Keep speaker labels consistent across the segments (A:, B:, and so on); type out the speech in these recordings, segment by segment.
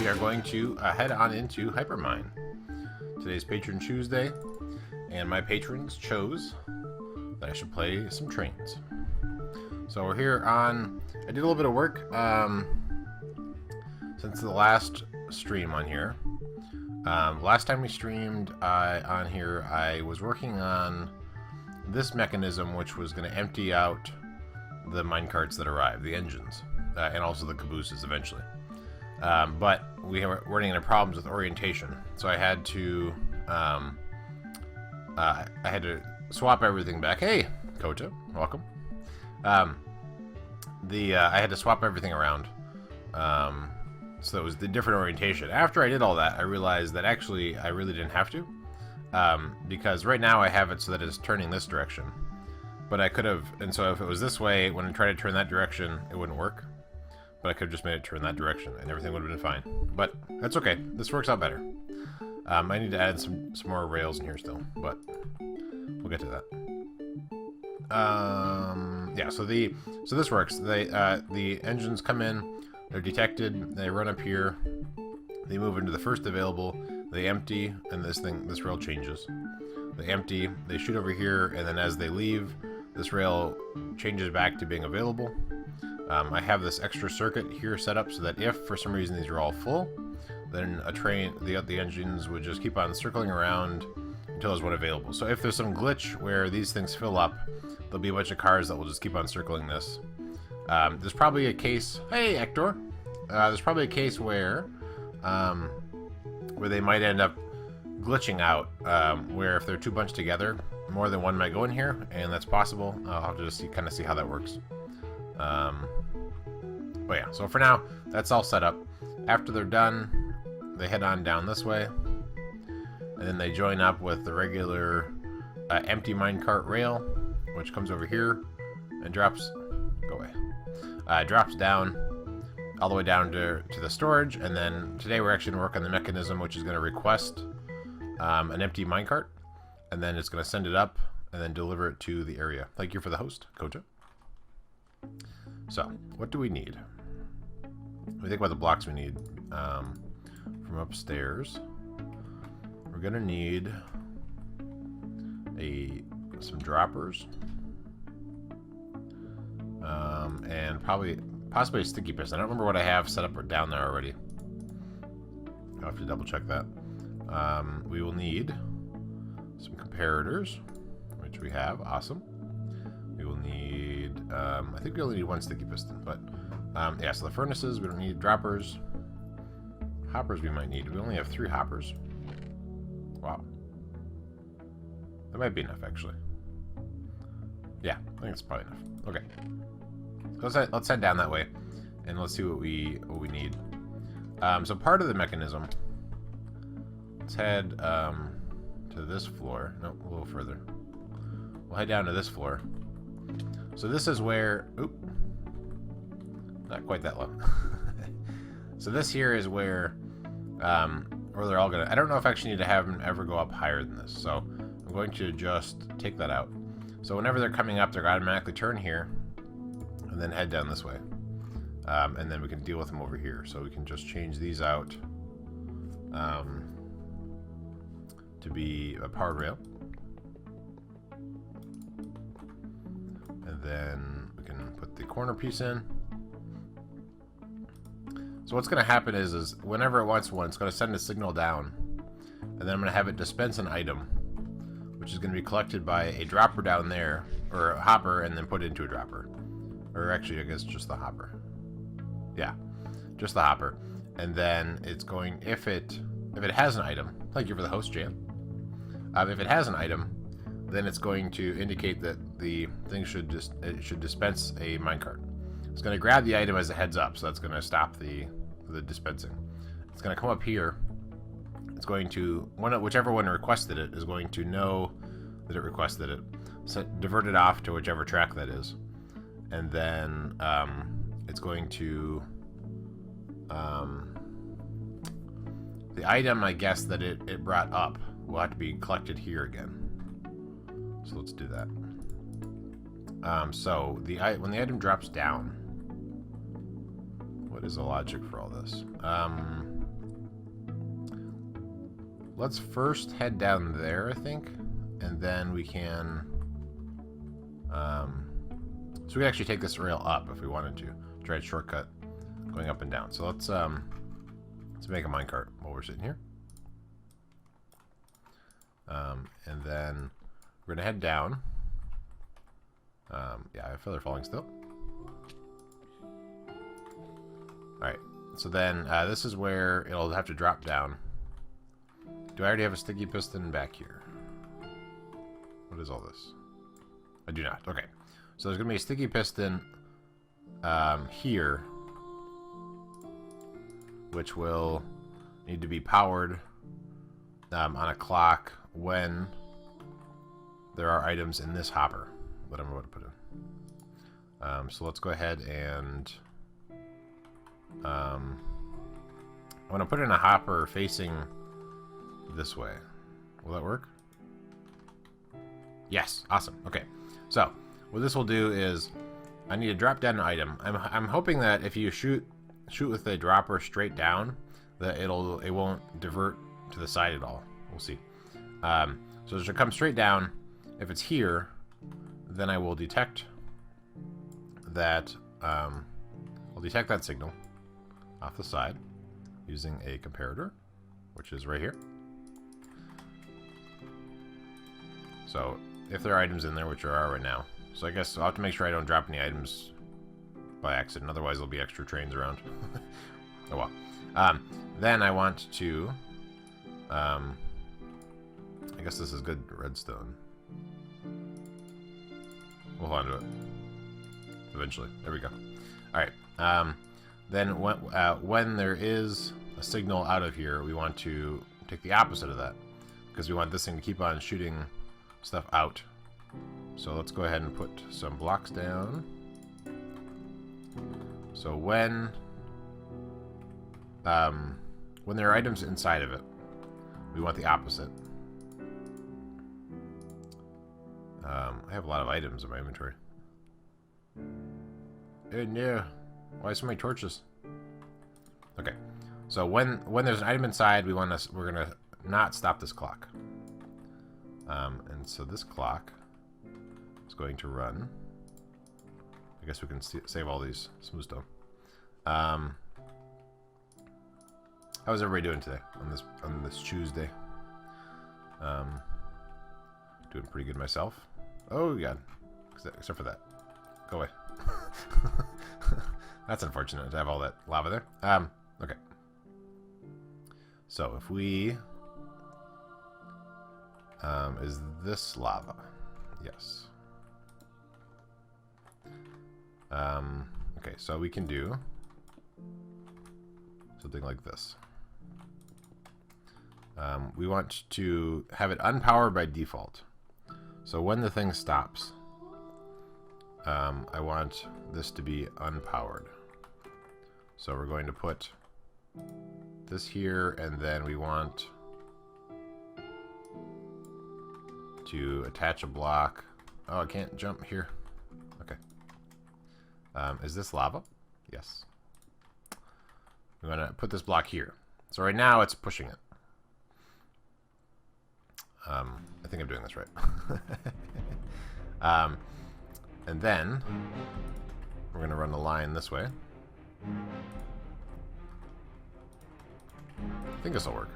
A: we are going to head on into Hypermine. Today's Patron Tuesday, and my patrons chose that I should play some trains. So we're here on... I did a little bit of work since the last stream on here. Last time we streamed on here, I was working on this mechanism, which was going to empty out the minecarts that arrive, the engines, and also the cabooses eventually. But we were running into problems with orientation, so I had to swap everything back. Hey, Kota, welcome. I had to swap everything around, so it was the different orientation. After I did all that, I realized that actually I really didn't have to, because right now I have it so that it's turning this direction. But I could have, and so if it was this way, when I tried to turn that direction, it wouldn't work. But I could have just made it turn that direction, and everything would have been fine. But that's okay. This works out better. I need to add some more rails in here still, but we'll get to that. Yeah. So this works. The engines come in, they're detected, they run up here, they move into the first available, they empty, and this rail changes. They empty, they shoot over here, and then as they leave, this rail changes back to being available. I have this extra circuit here set up so that if for some reason these are all full, then the engines would just keep on circling around until there's one available. So if there's some glitch where these things fill up, there'll be a bunch of cars that will just keep on circling this. There's probably a case, hey Hector, there's probably a case where they might end up glitching out, where if they're too bunched together, more than one might go in here, and that's possible. I'll have to just kind of see how that works. But yeah, so for now, that's all set up. After they're done, they head on down this way, and then they join up with the regular empty minecart rail, which comes over here and drops down all the way down to the storage. And then today we're actually going to work on the mechanism, which is going to request an empty minecart, and then it's going to send it up and then deliver it to the area. Thank you for the host, Koja. So, what do we need? When we think about the blocks we need from upstairs, we're going to need some droppers, and possibly a sticky piston. I don't remember what I have set up down there already. I'll have to double check that. We will need some comparators, which we have. Awesome. We will need, I think we only need one sticky piston, but yeah, so the furnaces, we don't need droppers. Hoppers we might need. We only have 3 hoppers. Wow. That might be enough, actually. Yeah, I think it's probably enough. Okay. Let's head down that way, and let's see what we need. So part of the mechanism, let's head to this floor. No, a little further. We'll head down to this floor. So this is where... Oop. Not quite that low. So this here is where they're all gonna... I don't know if I actually need to have them ever go up higher than this. So I'm going to just take that out. So whenever they're coming up, they're gonna automatically turn here and then head down this way. And then we can deal with them over here. So we can just change these out to be a powered rail. And then we can put the corner piece in. So what's going to happen is whenever it wants one, it's going to send a signal down, and then I'm going to have it dispense an item, which is going to be collected by a dropper down there, or a hopper, and then put into a dropper. Or actually, I guess just the hopper. Yeah, just the hopper. And then it's going, if it has an item, thank you for the host, Jan. If it has an item, then it's going to indicate that the thing should dispense a minecart. It's going to grab the item as it heads up, so that's going to stop the dispensing. It's going to come up here. It's going to, whichever one requested it is going to know that it requested it, so divert it off to whichever track that is, and then it's going to the item, I guess, that it brought up will have to be collected here again. So let's do that. So when the item drops down, what is the logic for all this? let's first head down there, I think, and then we can. So we can actually take this rail up if we wanted to. Try a shortcut going up and down. So let's make a minecart while we're sitting here. And then we're gonna head down. Yeah, I feel they're falling still. Alright, so then this is where it'll have to drop down. Do I already have a sticky piston back here? What is all this? I do not. Okay. So there's going to be a sticky piston here, which will need to be powered on a clock when there are items in this hopper that I'm about to put in. So let's go ahead and I want to put in a hopper facing this way. Will that work? Yes. Awesome. Okay. So what this will do is I need to drop down an item. I'm hoping that if you shoot with the dropper straight down, that it won't divert to the side at all. We'll see. So it should come straight down. If it's here, then I will detect that. I'll detect that signal off the side using a comparator, which is right here. So if there are items in there, which there are right now. So I guess I'll have to make sure I don't drop any items by accident. Otherwise, there'll be extra trains around. Oh well. Then I want to... I guess this is good redstone. We'll hold on to it. Eventually. There we go. Alright. Then when there is a signal out of here, we want to take the opposite of that. Because we want this thing to keep on shooting stuff out. So let's go ahead and put some blocks down. So when there are items inside of it, we want the opposite. I have a lot of items in my inventory. Oh no! Why so many torches? Okay, so when there's an item inside, we're gonna not stop this clock. And so this clock is going to run. I guess we can save all these smooth stone. How's everybody doing today on this Tuesday? Doing pretty good myself. Oh god, except for that. Go away. That's unfortunate to have all that lava there. Okay. So if we is this lava? Yes. Okay, so we can do something like this. We want to have it unpowered by default. So when the thing stops, I want this to be unpowered. So we're going to put this here, and then we want to attach a block. Oh, I can't jump here. Okay. Is this lava? Yes. We want to put this block here. So right now it's pushing it. I think I'm doing this right. And then we're going to run the line this way. I think this will work.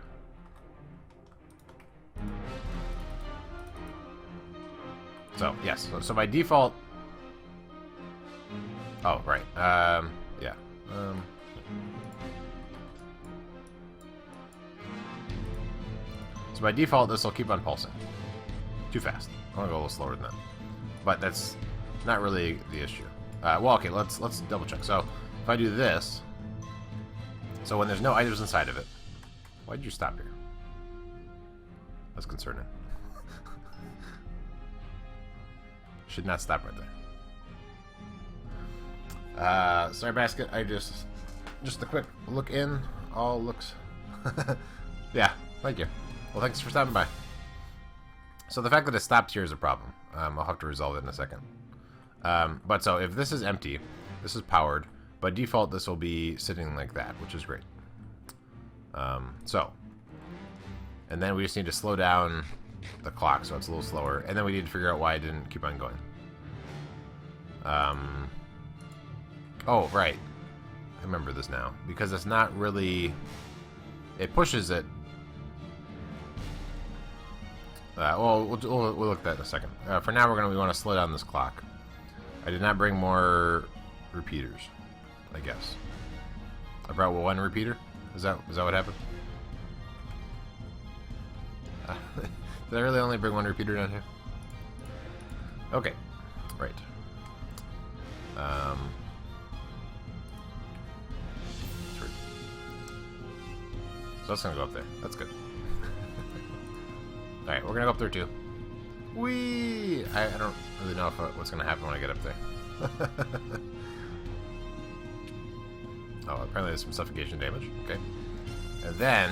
A: So, yes. So by default... Oh, right. Yeah. So by default, this will keep on pulsing. Too fast. I want to go a little slower than that. But that's not really the issue. Well, okay, let's double check. So if I do this, so when there's no items inside of it, why did you stop here? That's concerning. Should not stop right there. Sorry, Basket. I just a quick look in. All looks. Yeah. Thank you. Well, thanks for stopping by. So the fact that it stopped here is a problem. I'll have to resolve it in a second. But so if this is empty, this is powered. By default, this will be sitting like that, which is great. So And then we just need to slow down the clock so it's a little slower. And then we need to figure out why it didn't keep on going. Oh, right. I remember this now. Because it's not really... It pushes it. Well, we'll look at that in a second. For now, we want to slow down this clock. I did not bring more repeaters, I guess. I brought one repeater? Is that what happened? Did I really only bring one repeater down here? Okay. Right. So that's gonna go up there. That's good. Alright, we're gonna go up there too. Whee! I don't really know what's gonna happen when I get up there. Oh, apparently there's some suffocation damage. Okay. And then,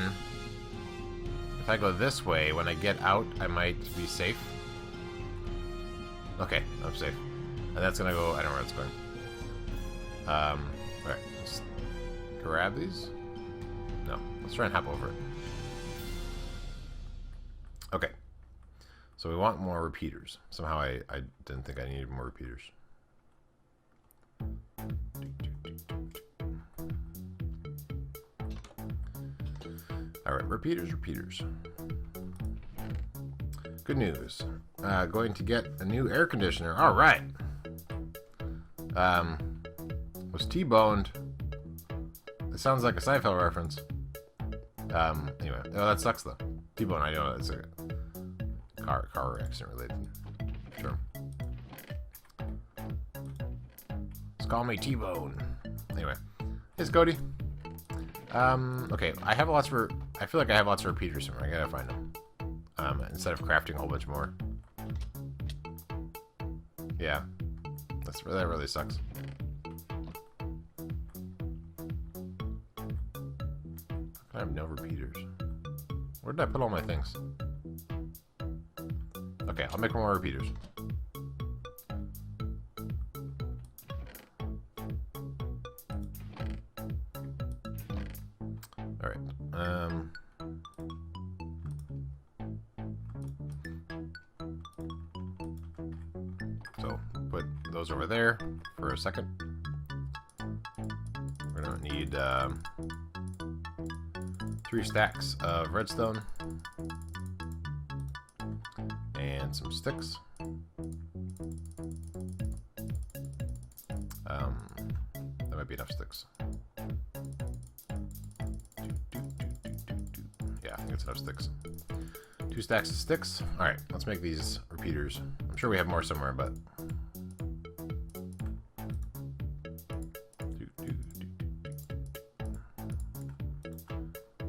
A: if I go this way, when I get out, I might be safe. Okay, I'm safe. And that's gonna go, I don't know where it's going. Alright, let's grab these. No, let's try and hop over it. Okay. So we want more repeaters. Somehow I didn't think I needed more repeaters. Alright, repeaters. Good news. Going to get a new air conditioner. Alright. Was T-boned. It sounds like a Seinfeld reference. Anyway. Oh, that sucks though. T-bone, I know that's a car accident related. Sure. Just call me T-bone. Anyway. Hey, Cody. Okay, I feel like I have lots of repeaters somewhere. I gotta find them. Instead of crafting a whole bunch more. Yeah. That really sucks. I have no repeaters. Where did I put all my things? Okay, I'll make more repeaters. Alright. So, put those over there for a second. We're gonna need 3 stacks of redstone and some sticks. That might be enough sticks. Yeah, I think it's enough sticks. 2 stacks of sticks. Alright, let's make these repeaters. I'm sure we have more somewhere, but...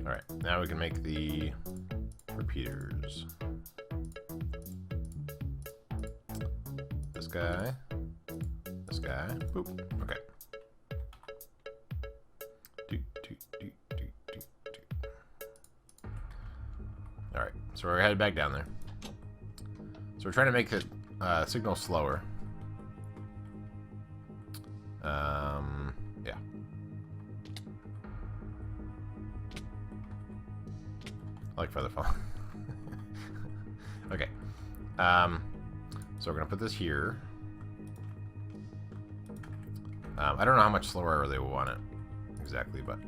A: Alright, now we can make the repeaters. This guy. Boop. Okay. Alright, so we're headed back down there. So we're trying to make the signal slower. Yeah. I like feather fall. Okay. So we're gonna put this here. I don't know how much slower I really want it exactly, but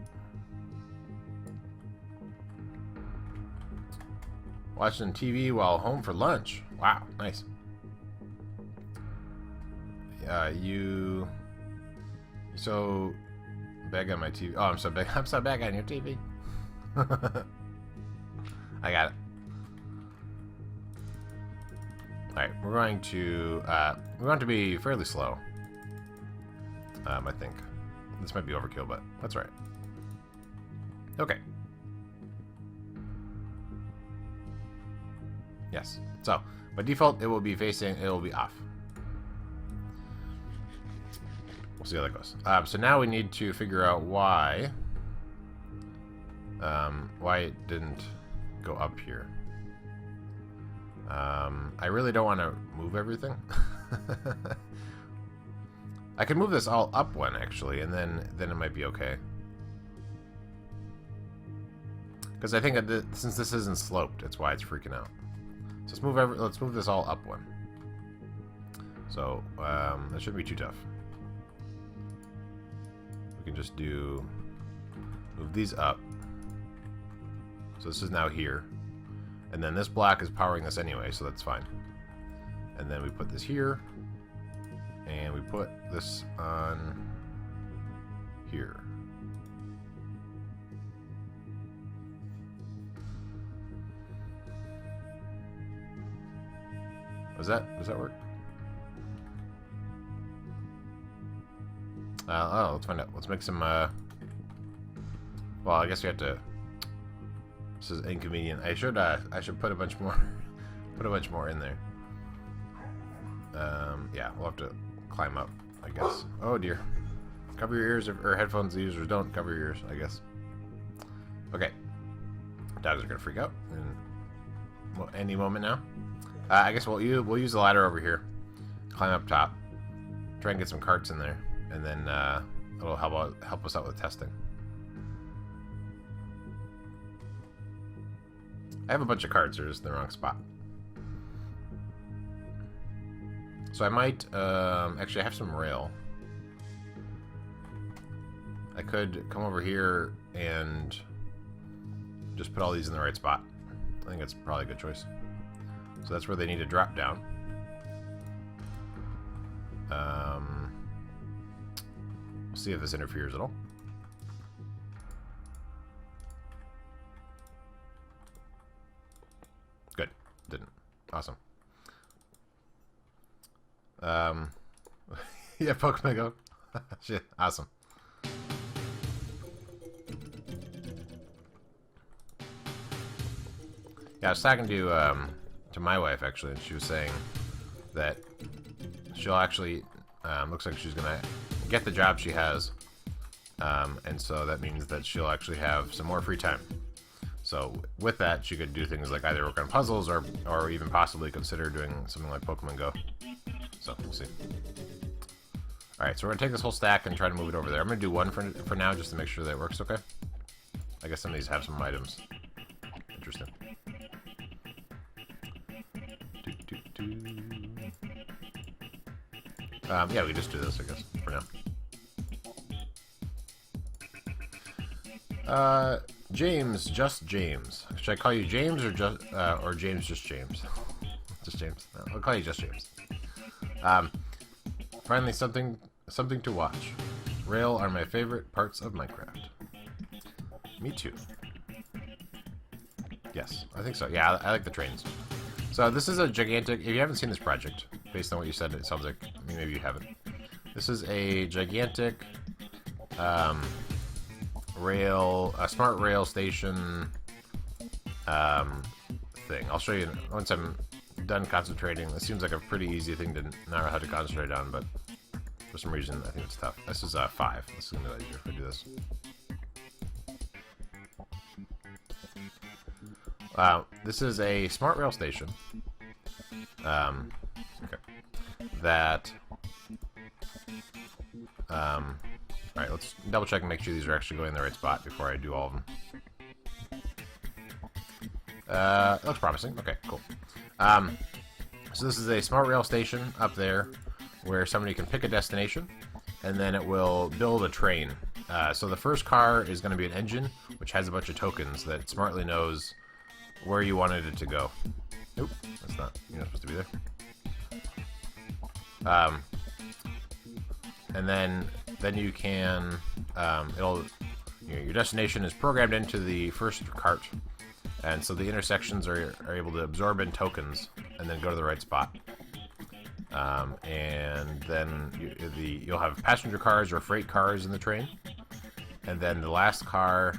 A: watching TV while home for lunch. Wow, nice. You so big on my TV. Oh, I'm so big. I'm so big on your TV. I got it. All right, we're going to be fairly slow. I think this might be overkill, but that's right. Okay. Yes. So by default, it will be off. We'll see how that goes. So now we need to figure out why it didn't go up here. I really don't want to move everything. I could move this all up one actually, and then it might be okay. Because I think since this isn't sloped, that's why it's freaking out. So let's move this all up one. So that shouldn't be too tough. We can just move these up. So this is now here. And then this block is powering this anyway, so that's fine. And then we put this here. And we put this on here. Does that work? Oh, let's find out. Let's make some, well, I guess we have to... This is inconvenient. I should put a bunch more, in there. Yeah, we'll have to climb up, I guess. Oh, dear. Cover your ears, or headphones users don't cover your ears, I guess. Okay. Dogs are gonna freak out any moment now. I guess we'll use the ladder over here. Climb up top. Try and get some carts in there, and then it'll help us out with testing. I have a bunch of carts, they're just in the wrong spot. So I might actually have some rail. I could come over here and just put all these in the right spot. I think that's probably a good choice. So that's where they need to drop down. We'll see if this interferes at all. Good. Didn't. Awesome. Yeah, Pokemon Go. Shit. Awesome. Yeah, I was talking to my wife actually, and she was saying that she'll actually looks like she's gonna get the job she has, and so that means that she'll actually have some more free time. So with that, she could do things like either work on puzzles or even possibly consider doing something like Pokemon Go. So we'll see. All right, so we're gonna take this whole stack and try to move it over there. I'm gonna do one for now just to make sure that it works okay. I guess some of these have some items. Interesting. Yeah, we just do this, I guess, for now. James, just James. Should I call you James or James, just James? Just James. No, I'll call you just James. Finally, something to watch. Rail are my favorite parts of Minecraft. Me too. Yes, I think so. Yeah, I like the trains. So this is a gigantic... If you haven't seen this project, based on what you said, it sounds like... maybe you haven't. This is a gigantic a smart rail station thing. I'll show you once I'm done concentrating. This seems like a pretty easy thing to know how to concentrate on, but for some reason I think it's tough. This is 5. This is going to be easier if I do this. This is a smart rail station. Okay. That. Alright, let's double check and make sure these are actually going in the right spot before I do all of them. It looks promising. Okay, cool. So this is a smart rail station up there where somebody can pick a destination and then it will build a train. So the first car is going to be an engine which has a bunch of tokens that smartly knows where you wanted it to go. Nope, that's not. You're not supposed to be there. And then you can, your destination is programmed into the first cart, and so the intersections are able to absorb in tokens and then go to the right spot. And then you'll have passenger cars or freight cars in the train, and then the last car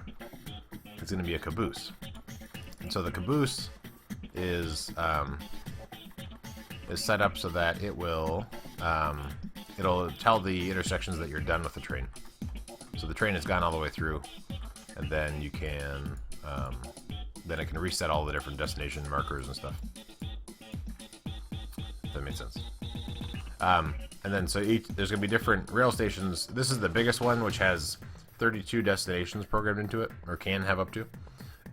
A: is going to be a caboose. And so the caboose is set up so that it will it'll tell the intersections that you're done with the train. So the train has gone all the way through, and then you can then it can reset all the different destination markers and stuff. If that makes sense. And then so there's going to be different rail stations. This is the biggest one, which has 32 destinations programmed into it, or can have up to.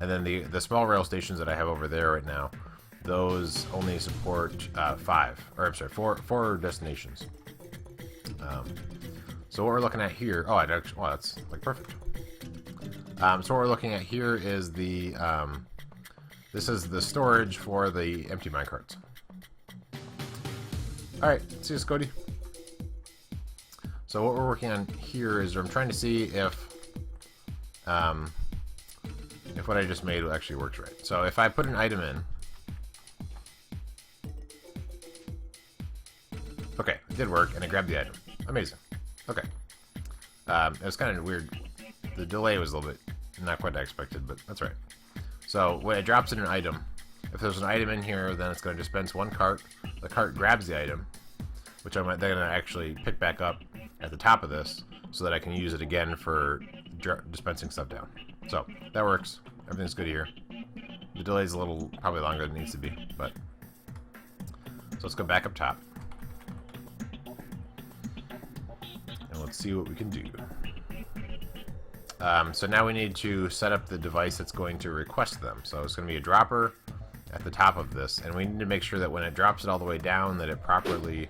A: And then the small rail stations that I have over there right now, those only support 4 destinations. So what we're looking at here, oh, that's like perfect. So what we're looking at here is the, this is the storage for the empty minecarts. Alright, see you, Scotty. So what we're working on here is I'm trying to see if what I just made actually works right. So if I put an item in, okay, it did work, and it grabbed the item. Amazing. Okay. It was kind of weird. The delay was a little bit not quite expected, but that's right. So when it drops in an item, if there's an item in here, then it's going to dispense one cart. The cart grabs the item, which I'm then going to actually pick back up at the top of this so that I can use it again for dispensing stuff down. So that works. Everything's good here. The delay is a little probably longer than it needs to be, but so let's go back up top and let's see what we can do. So now we need to set up the device that's going to request them. So it's going to be a dropper at the top of this, and we need to make sure that when it drops it all the way down that it properly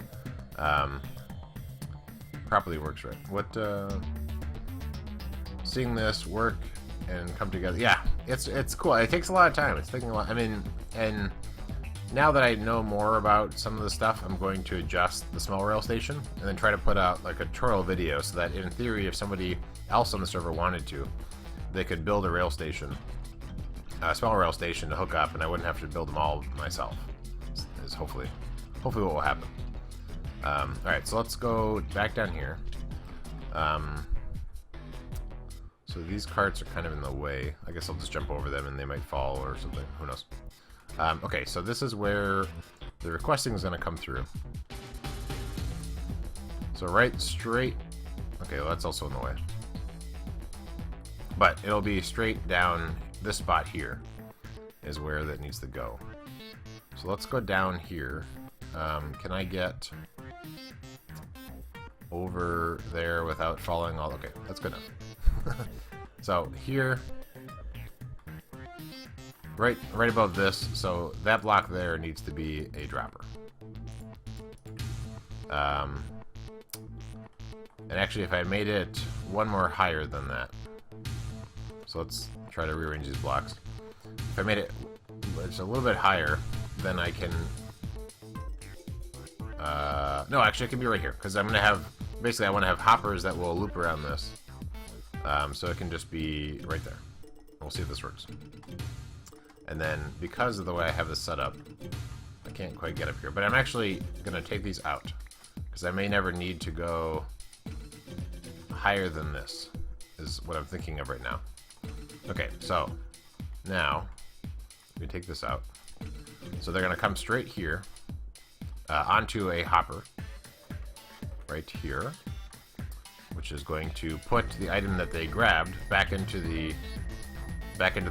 A: works right. What seeing this work and come together, yeah, it's cool. It takes a lot of time. It's taking a lot. I mean, and now that I know more about some of the stuff, I'm going to adjust the small rail station and then try to put out like a tutorial video so that in theory, if somebody else on the server wanted to, they could build a rail station, a small rail station to hook up, and I wouldn't have to build them all myself. Is hopefully what will happen. All right, so let's go back down here. So these carts are kind of in the way. I guess I'll just jump over them and they might fall or something. Who knows? Okay, so this is where the requesting is going to come through. So right straight. Okay, well, that's also in the way. But it'll be straight down this spot here is where that needs to go. So let's go down here. Can I get over there without falling all? Okay, that's good enough. So here, right above this, so that block there needs to be a dropper. And actually, if I made it one more higher than that, so let's try to rearrange these blocks. If I made it just a little bit higher, then I can. No, actually, it can be right here because I'm gonna have basically I want to have hoppers that will loop around this, so it can just be right there. We'll see if this works. And then because of the way I have this set up, I can't quite get up here. But I'm actually gonna take these out because I may never need to go higher than this. Is what I'm thinking of right now. Okay, so now we take this out. So they're gonna come straight here onto a hopper right here, which is going to put the item that they grabbed back into the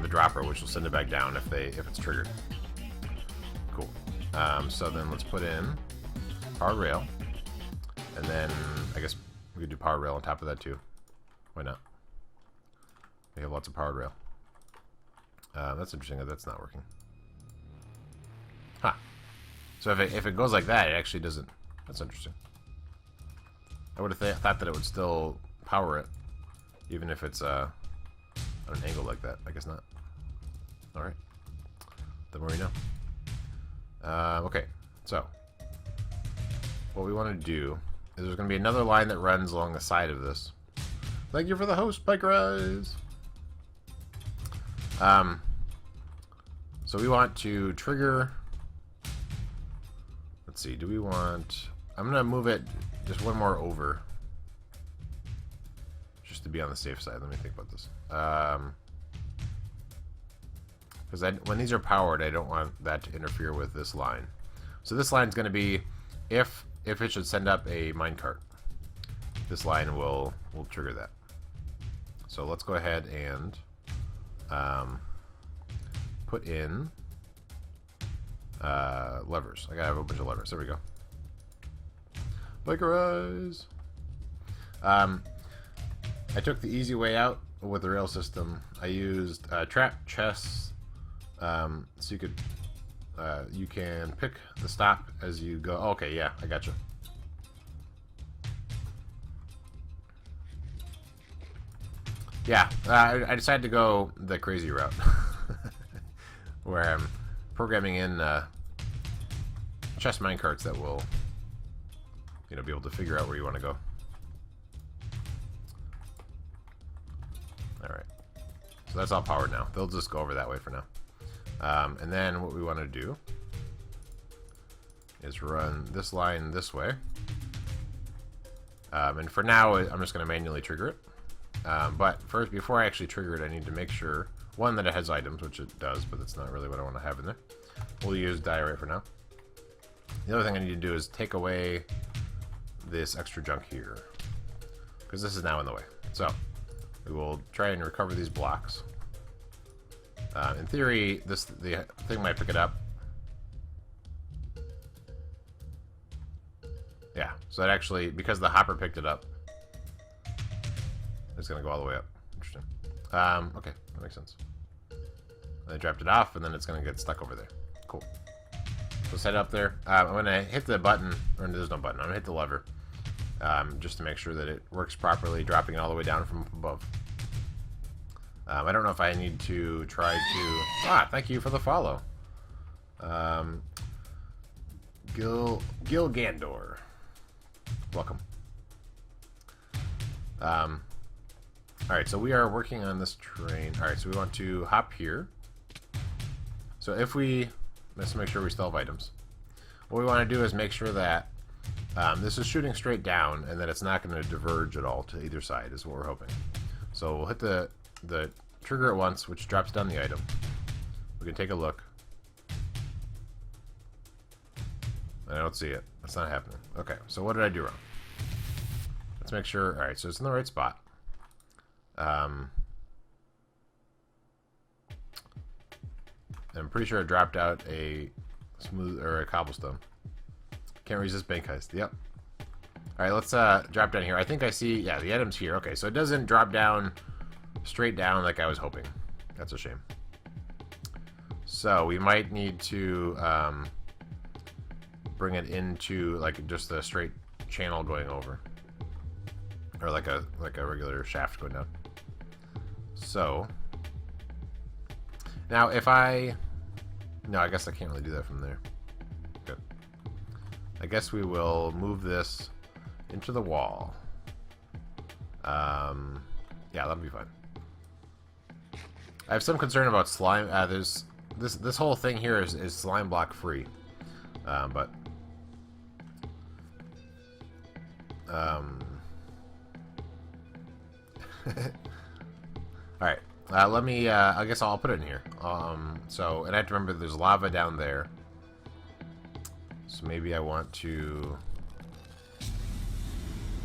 A: dropper, which will send it back down if it's triggered. Cool. So then let's put in power rail, and then I guess we could do power rail on top of that too. Why not? We have lots of powered rail. That's interesting that that's not working. Huh. So if it goes like that, it actually doesn't. That's interesting. I would have thought that it would still power it, even if it's on an angle like that. I guess not. All right. The more you know. Okay. So what we want to do is there's going to be another line that runs along the side of this. Thank you for the host, Bike Rise. So we want to trigger. Let's see. Do we want? I'm gonna move it just one more over, just to be on the safe side. Let me think about this. Because when these are powered, I don't want that to interfere with this line. So this line is going to be if it should send up a minecart. This line will trigger that. So let's go ahead and put in levers. I gotta have a bunch of levers. There we go. Bikerize. I took the easy way out with the rail system, I used trap chests, so you can pick the stop as you go. Okay, yeah, I gotcha. Yeah, I decided to go the crazy route, where I'm programming in chest minecarts that will, be able to figure out where you want to go. All right, so that's all powered now. They'll just go over that way for now. And then what we want to do is run this line this way. And for now, I'm just going to manually trigger it. But first, before I actually trigger it, I need to make sure, one, that it has items, which it does, but that's not really what I want to have in there. We'll use diorite for now. The other thing I need to do is take away this extra junk here, because this is now in the way. So we will try and recover these blocks. In theory, the thing might pick it up. Yeah, so it actually, because the hopper picked it up, it's going to go all the way up. Interesting. Okay, that makes sense. I dropped it off, and then it's going to get stuck over there. Cool. So set it up there. I'm going to hit the button, or there's no button. I'm going to hit the lever, just to make sure that it works properly, dropping it all the way down from above. I don't know if I need to try to... thank you for the follow. Gil Gandor. Welcome. Alright, so we are working on this train. Alright, so we want to hop here. So if we... Let's make sure we still have items. What we want to do is make sure that this is shooting straight down and that it's not going to diverge at all to either side, is what we're hoping. So we'll hit the trigger at once, which drops down the item. We can take a look. I don't see it. That's not happening. Okay, so what did I do wrong? Let's make sure. Alright, so it's in the right spot. I'm pretty sure I dropped out a smooth or a cobblestone. Can't resist bank heist. Yep. Alright, let's drop down here. I think I see, yeah, the item's here. Okay, so it doesn't drop down straight down like I was hoping. That's a shame. So we might need to bring it into like just a straight channel going over, or like a regular shaft going down. So now if I guess I can't really do that from there. Good. I guess we will move this into the wall. Yeah, that'll be fine. I have some concern about slime. There's this whole thing here is slime block free, but all right. Let me. I guess I'll put it in here. So, and I have to remember there's lava down there. So maybe I want to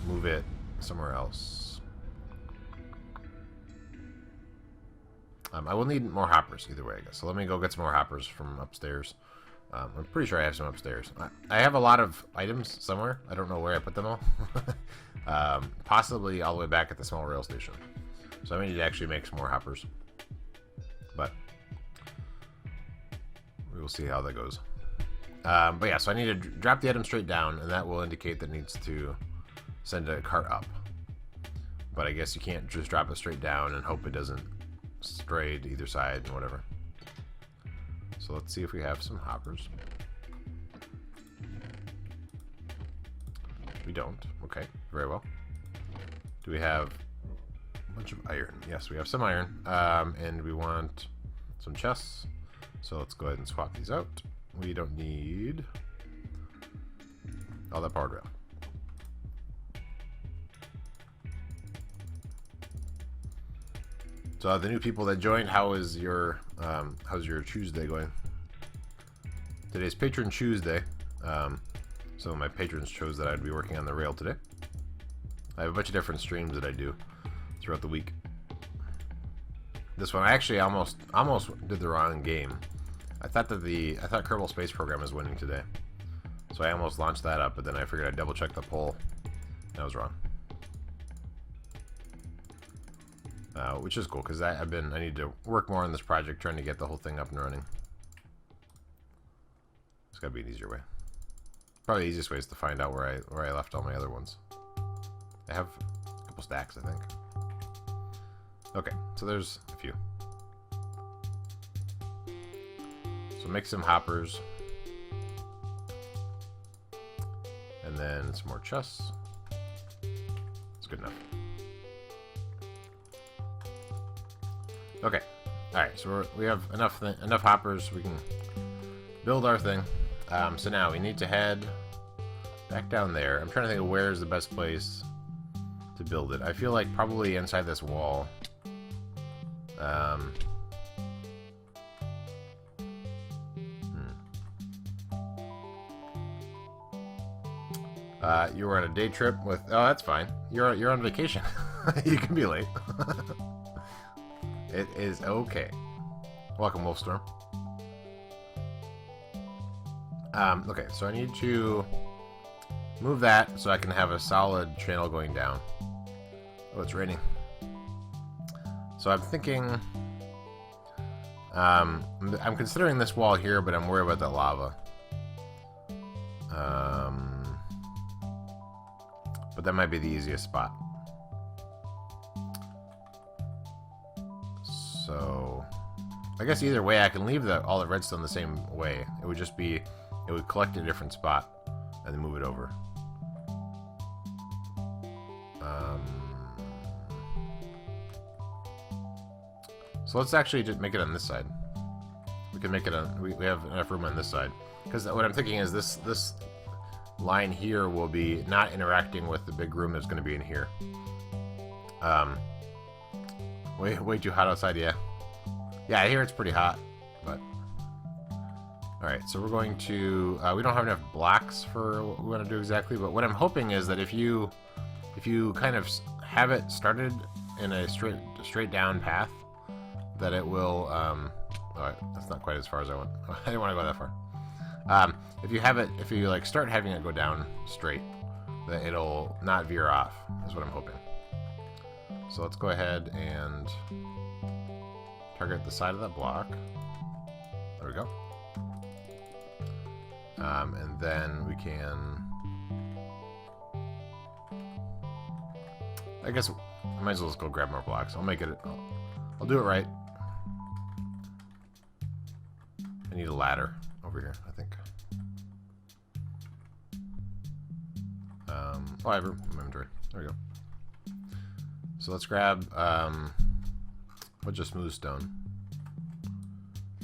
A: move it somewhere else. I will need more hoppers either way, I guess. So let me go get some more hoppers from upstairs. I'm pretty sure I have some upstairs. I have a lot of items somewhere. I don't know where I put them all. Possibly all the way back at the small rail station. So I need to actually make some more hoppers. But we will see how that goes. But yeah, so I need to drop the item straight down, and that will indicate that it needs to send a cart up. But I guess you can't just drop it straight down and hope it doesn't stray to either side and whatever. So let's see if we have some hoppers. We don't. Okay, very well. Do we have a bunch of iron? Yes, we have some iron. And we want some chests. So let's go ahead and swap these out. We don't need all that powered rail. So the new people that joined, how's your Tuesday going? Today's Patron Tuesday. Some of my patrons chose that I'd be working on the rail today. I have a bunch of different streams that I do throughout the week. This one I actually almost did the wrong game. I thought Kerbal Space Program was winning today, so I almost launched that up, but then I figured I'd double check the poll. I was wrong. which is cool because I need to work more on this project trying to get the whole thing up and running. There's got to be an easier way. Probably the easiest way is to find out where I left all my other ones. I have a couple stacks, I think. Okay, so there's a few. So make some hoppers. And then some more chests. That's good enough. Okay. Alright, so we have enough hoppers. We can build our thing. So now we need to head back down there. I'm trying to think of where's the best place to build it. I feel like probably inside this wall. You were on a day trip with... Oh, that's fine. You're on vacation. You can be late. It is okay. Welcome, Wolfstorm. Okay, so I need to move that so I can have a solid channel going down. Oh, it's raining. So I'm thinking... I'm considering this wall here, but I'm worried about the lava. But that might be the easiest spot. So... I guess either way, I can leave all the redstone the same way. It would just be... It would collect at a different spot and then move it over. So let's actually just make it on this side. We can make it on... We have enough room on this side. Because what I'm thinking is this line here will be not interacting with the big room that's going to be in here. Way too hot outside, yeah. Yeah, I hear it's pretty hot, but... Alright, so we're going to... we don't have enough blocks for what we want to do exactly, but what I'm hoping is that if you kind of have it started in a straight down path, that it will... oh, that's not quite as far as I want. I didn't want to go that far. If you like start having it go down straight, that it'll not veer off, is what I'm hoping. So let's go ahead and target the side of that block. There we go. And then we can... I guess I might as well just go grab more blocks. I'll do it right. I need a ladder over here, I think. Oh, I have room in my inventory. There we go. So let's grab what's just smooth stone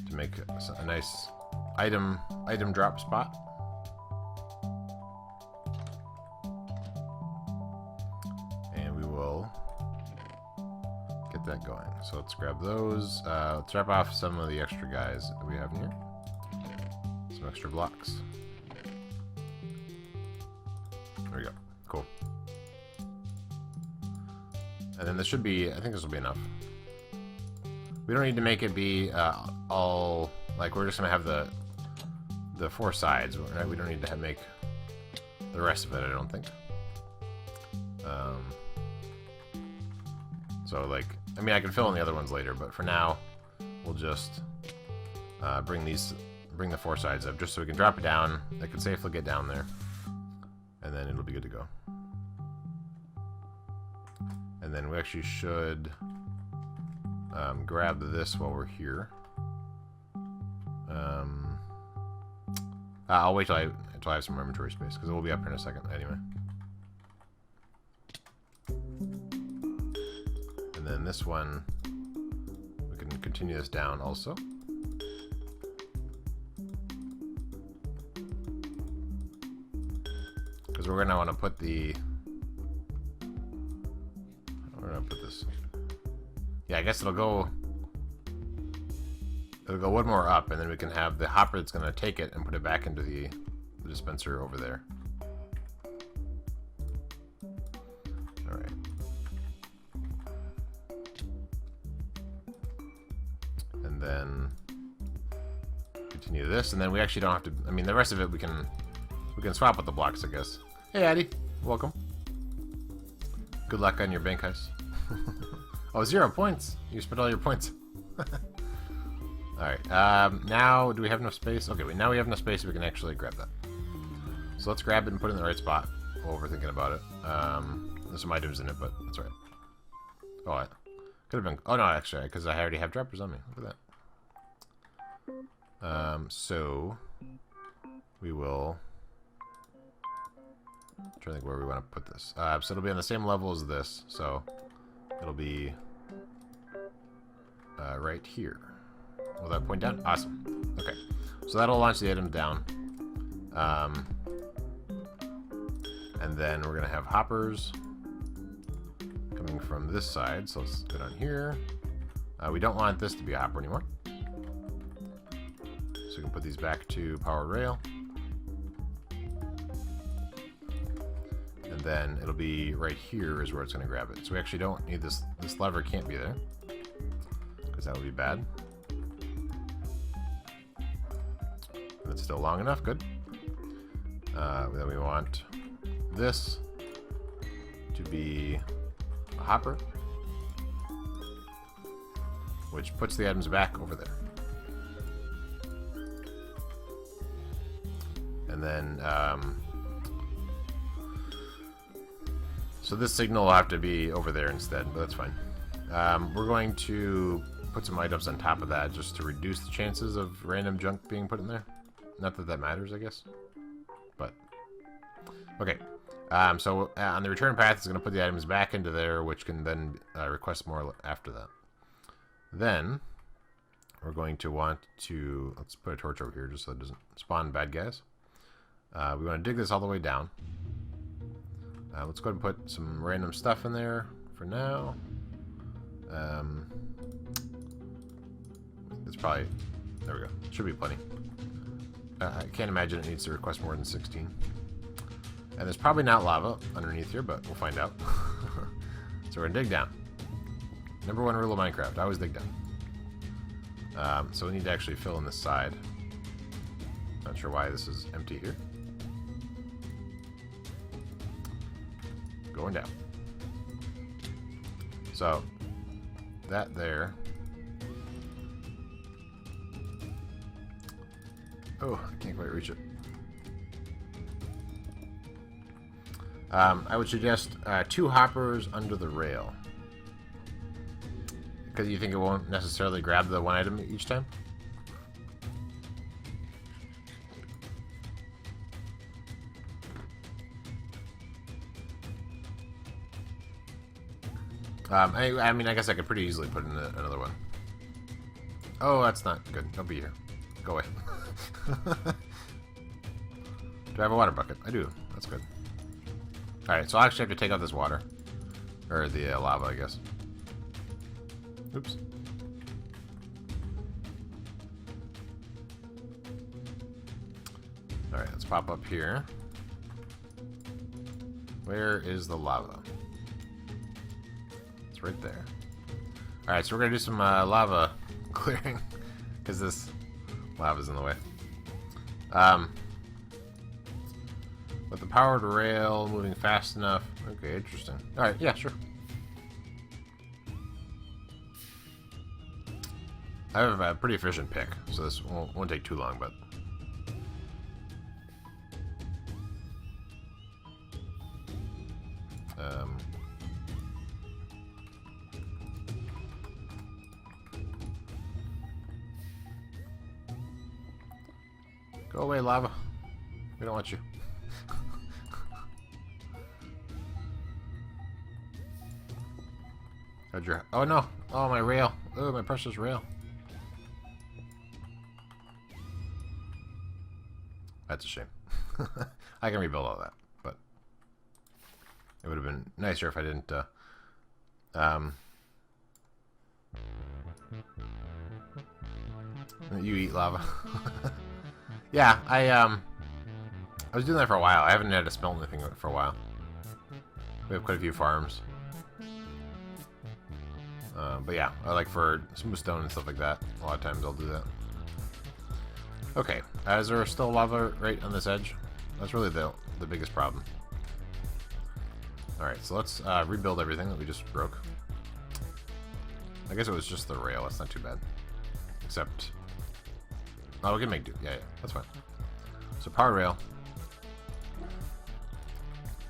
A: to make a nice item drop spot. And we will get that going. So let's grab those. Let's drop off some of the extra guys that we have in here. Some extra blocks. There we go. Cool. And then this should be, I think this will be enough. We don't need to make it be all, like we're just going to have the four sides, right? We don't need to make the rest of it, I don't think. So like, I mean I can fill in the other ones later, but for now, we'll just bring the four sides up just so we can drop it down. I can safely get down there. And then it'll be good to go. And then we actually should grab this while we're here. I'll wait till I have some inventory space, because we'll be up here in a second anyway. And then this one, we can continue this down also. Because we're going to want to put the... We're going to put this... Yeah, I guess it'll go one more up, and then we can have the hopper that's going to take it and put it back into the dispenser over there. Alright. And then continue this, and then we actually don't have to... I mean, the rest of it we can swap with the blocks, I guess. Hey, Addy. Welcome. Good luck on your bank heist. Oh, 0 points. You spent all your points. Alright, now, do we have enough space? Okay, now we have enough space so we can actually grab that. So let's grab it and put it in the right spot while we're thinking about it. There's some items in it, but that's alright. Oh, I could have been... Oh, no, actually, because I already have droppers on me. Look at that. So we will... I'm trying to think where we want to put this. So it'll be on the same level as this, so it'll be right here. Will that point down? Awesome. Okay. So that'll launch the items down. And then we're going to have hoppers coming from this side. So let's go down here. We don't want this to be a hopper anymore. So we can put these back to powered rail. And then it'll be right here is where it's going to grab it. So we actually don't need this. This lever can't be there, because that would be bad. And it's still long enough. Good. Then we want this to be a hopper, which puts the items back over there. And then, so this signal will have to be over there instead, but that's fine. We're going to put some items on top of that just to reduce the chances of random junk being put in there. Not that that matters, I guess. But, okay. So on the return path, it's going to put the items back into there, which can then request more after that. Then, we're going to want to... Let's put a torch over here just so it doesn't spawn bad guys. We want to dig this all the way down. Let's go ahead and put some random stuff in there for now. It's probably... There we go. Should be plenty. I can't imagine it needs to request more than 16. And there's probably not lava underneath here, but we'll find out. So we're going to dig down. Number 1 rule of Minecraft, I always dig down. So we need to actually fill in this side. Not sure why this is empty here. Going down. So, that there. Oh, I can't quite reach it. I would suggest 2 hoppers under the rail. Because you think it won't necessarily grab the one item each time? I mean, I guess I could pretty easily put in another one. Oh, that's not good. Don't be here. Go away. Do I have a water bucket? I do. That's good. Alright, so I'll actually have to take out this water. Or the lava, I guess. Oops. Alright, let's pop up here. Where is the lava? It's right there. Alright, so we're going to do some lava clearing. Because this lava's in the way. With the powered rail moving fast enough. Okay, interesting. Alright, yeah, sure. I have a pretty efficient pick, so this won't take too long, but... Go away, lava. We don't want you. How'd your... Oh no! Oh, my rail. Oh, my precious rail. That's a shame. I can rebuild all that, but it would have been nicer if I didn't. You eat lava. Yeah, I was doing that for a while. I haven't had to smelt anything for a while. We have quite a few farms. But yeah, I like for smooth stone and stuff like that. A lot of times I'll do that. Okay, is there still lava right on this edge? That's really the biggest problem. Alright, so let's rebuild everything that we just broke. I guess it was just the rail. It's not too bad. Except... Oh, we can make do. Yeah, that's fine. So power rail.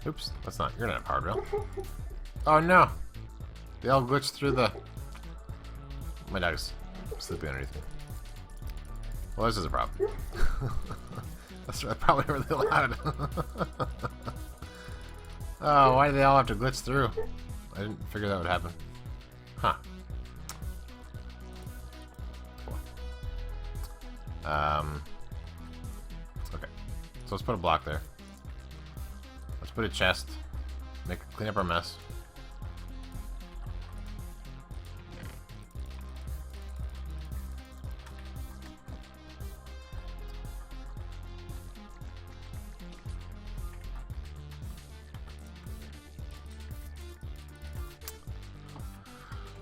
A: Oops, that's not... You're not a power rail. Oh, no! They all glitched through the... My dog's sleeping underneath me. Well, this is a problem. That's probably really loud. Oh, why do they all have to glitch through? I didn't figure that would happen. Huh. Okay. So let's put a block there. Let's put a chest. Clean up our mess.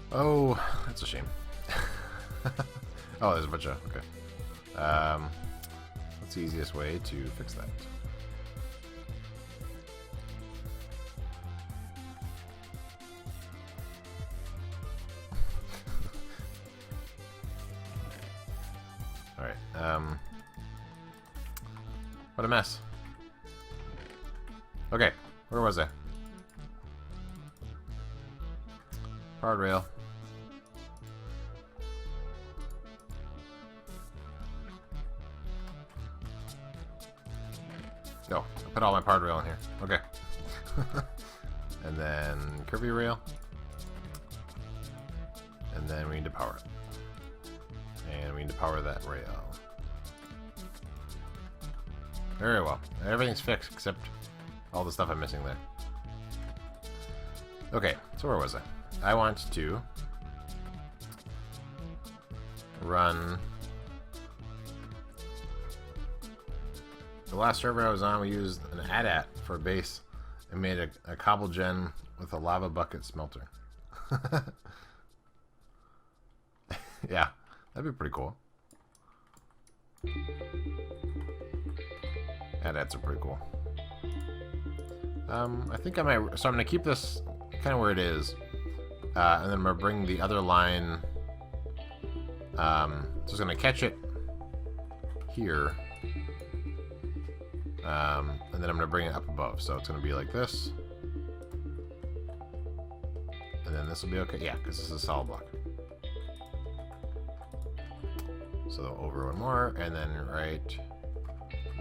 A: Oh, that's a shame. Oh, there's a bunch of... Okay. What's the easiest way to fix that? Alright, what a mess. Okay, where was I? Powered rail. No, I put all my powered rail in here. Okay. And then curvy rail. And then we need to power it. And we need to power that rail. Very well. Everything's fixed except all the stuff I'm missing there. Okay, so where was I? I want to run... The last server I was on, we used an AT-AT for a base and made a cobble gen with a lava bucket smelter. Yeah, that'd be pretty cool. AT-ATs are pretty cool. I think I might... So I'm going to keep this kind of where it is. And then I'm going to bring the other line... so I'm going to catch it here. And then I'm going to bring it up above. So it's going to be like this. And then this will be okay. Yeah, because this is a solid block. So over one more. And then right...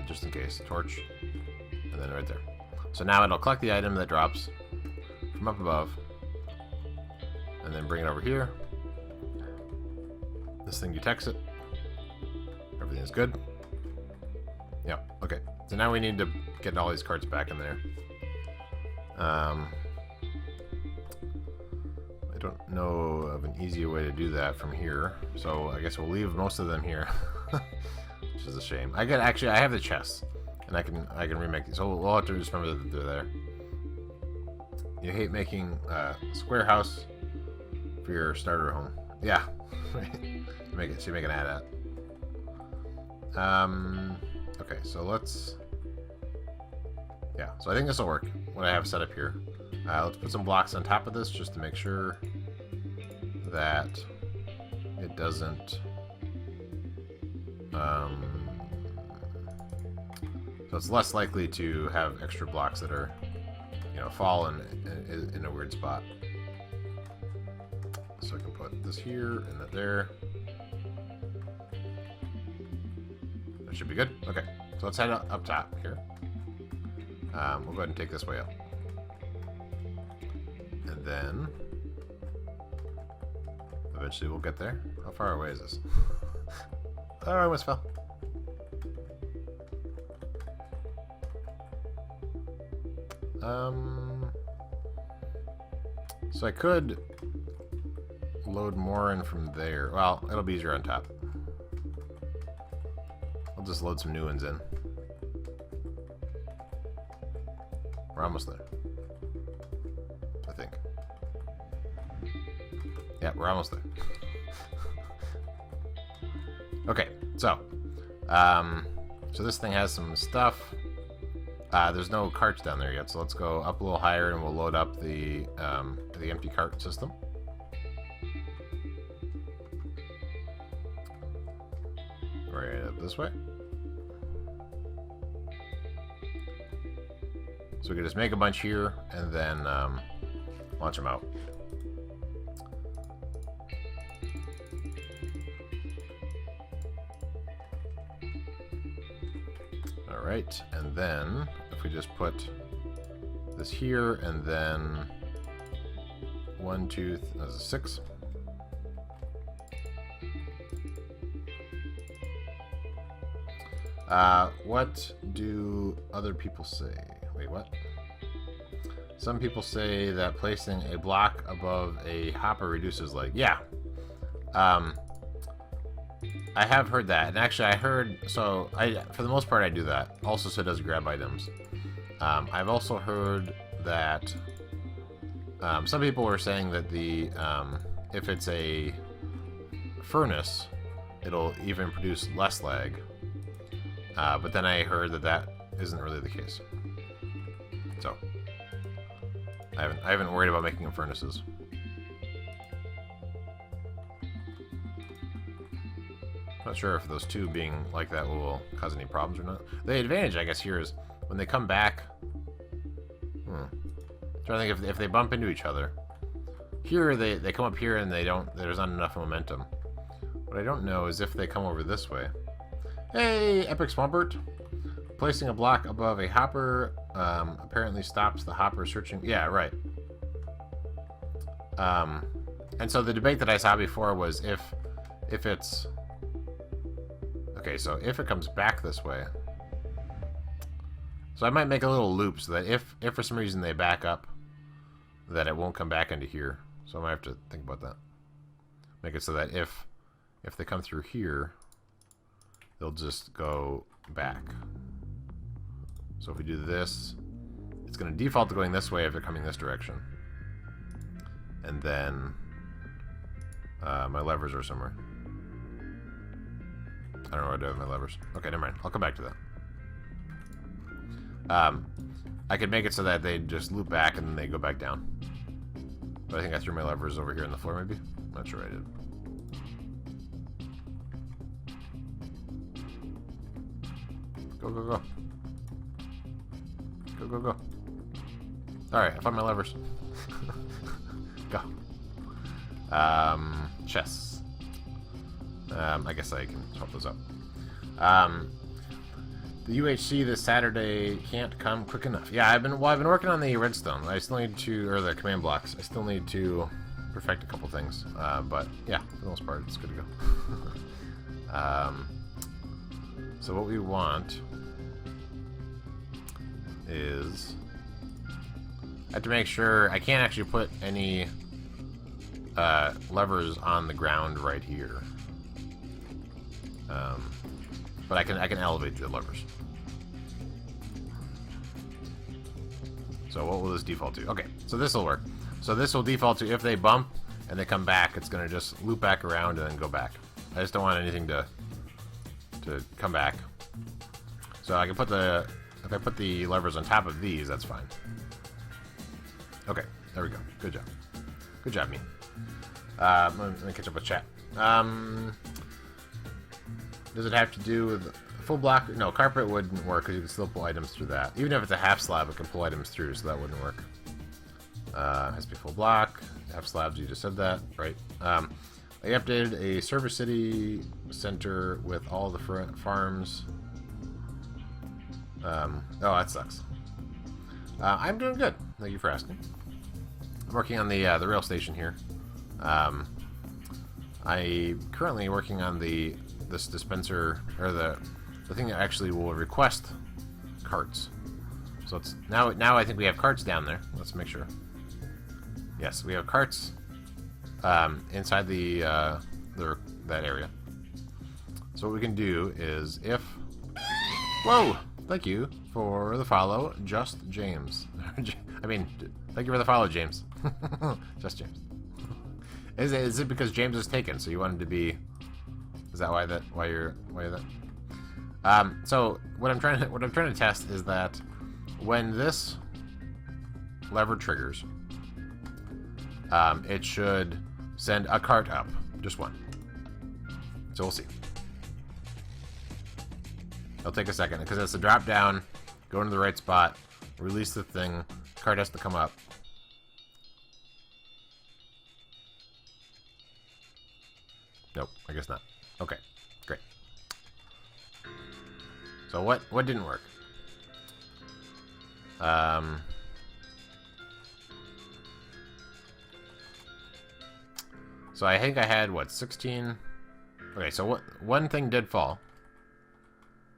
A: Just in case. Torch. And then right there. So now it'll collect the item that drops from up above. And then bring it over here. This thing detects it. Everything is good. Yeah, okay. So now we need to get all these carts back in there. I don't know of an easier way to do that from here. So I guess we'll leave most of them here. Which is a shame. I have the chests. And I can remake these. So we'll have to just remember that they're there. You hate making a square house for your starter home. Yeah. Make it so you make an AT-AT. Okay, so let's... Yeah, so I think this will work, what I have set up here. Let's put some blocks on top of this just to make sure that it doesn't... So it's less likely to have extra blocks that are, you know, fall in a weird spot. So I can put this here and that there. That should be good. Okay, so let's head up top here. We'll go ahead and take this way up. And then eventually we'll get there. How far away is this? Oh, I almost fell. So I could load more in from there. Well, it'll be easier on top. I'll just load some new ones in. We're almost there. I think. Yeah, we're almost there. Okay, so so this thing has some stuff. There's no carts down there yet, so let's go up a little higher and we'll load up the empty cart system. right up this way. So we can just make a bunch here and then launch them out. Alright, and then if we just put this here and then 1, 2, that's a 6. What do other people say? Wait, what? Some people say that placing a block above a hopper reduces lag. Yeah. I have heard that, and actually I heard, so for the most part I do that. Also, so it does grab items. I've also heard that some people were saying that the if it's a furnace, it'll even produce less lag. But then I heard that that isn't really the case. So I haven't worried about making them furnaces. Not sure if those two being like that will cause any problems or not. The advantage, I guess, here is when they come back. Trying to think if they bump into each other. Here they come up here and they don't. There's not enough momentum. What I don't know is if they come over this way. Hey, Epic Swampert. Placing a block above a hopper apparently stops the hopper searching. Yeah, right. And so the debate that I saw before was if it's okay. So if it comes back this way, so I might make a little loop so that if for some reason they back up, that it won't come back into here. So I might have to think about that. Make it so that if they come through here, they'll just go back. So if we do this, it's going to default to going this way if they're coming this direction. And then my levers are somewhere. I don't know what I do with my levers. Okay, never mind. I'll come back to that. I could make it so that they just loop back and then they go back down. But I think I threw my levers over here on the floor, maybe? Not sure I did. Go, go, go. Go, go, go. Alright, I found my levers. Go. Chess. I guess I can swap those up. The UHC this Saturday can't come quick enough. Yeah, I've been working on the redstone. I still need to, or the command blocks. I still need to perfect a couple things. But yeah, for the most part, it's good to go. So what we want is I have to make sure I can't actually put any levers on the ground right here. But I can elevate the levers. So what will this default to? Okay, so this will work. So this will default to if they bump and they come back, it's going to just loop back around and then go back. I just don't want anything to come back. So I can put if I put the levers on top of these, that's fine. Okay, there we go. Good job. Good job, me. Let me catch up with chat. Does it have to do with full block? No, carpet wouldn't work because you can still pull items through that. Even if it's a half slab, it can pull items through, so that wouldn't work. Has to be full block. Half slabs, you just said that, right? I updated a Server City center with all the farms. Oh, that sucks. I'm doing good. Thank you for asking. I'm working on the rail station here. I'm currently working on this dispenser, or the thing that actually will request carts. So it's now I think we have carts down there. Let's make sure. Yes, we have carts inside that area. So what we can do is if... Whoa! Thank you for the follow, Just James. I mean, thank you for the follow, James. Just James. Is it because James is taken, so you wanted to be... Is that why you're that? So what I'm trying to test is that when this lever triggers, it should send a cart up, just one. So we'll see. It'll take a second because it's a drop down, go into the right spot, release the thing, cart has to come up. Nope, I guess not. Okay, great. So what didn't work? So I think I had, what, 16? Okay, so one thing did fall.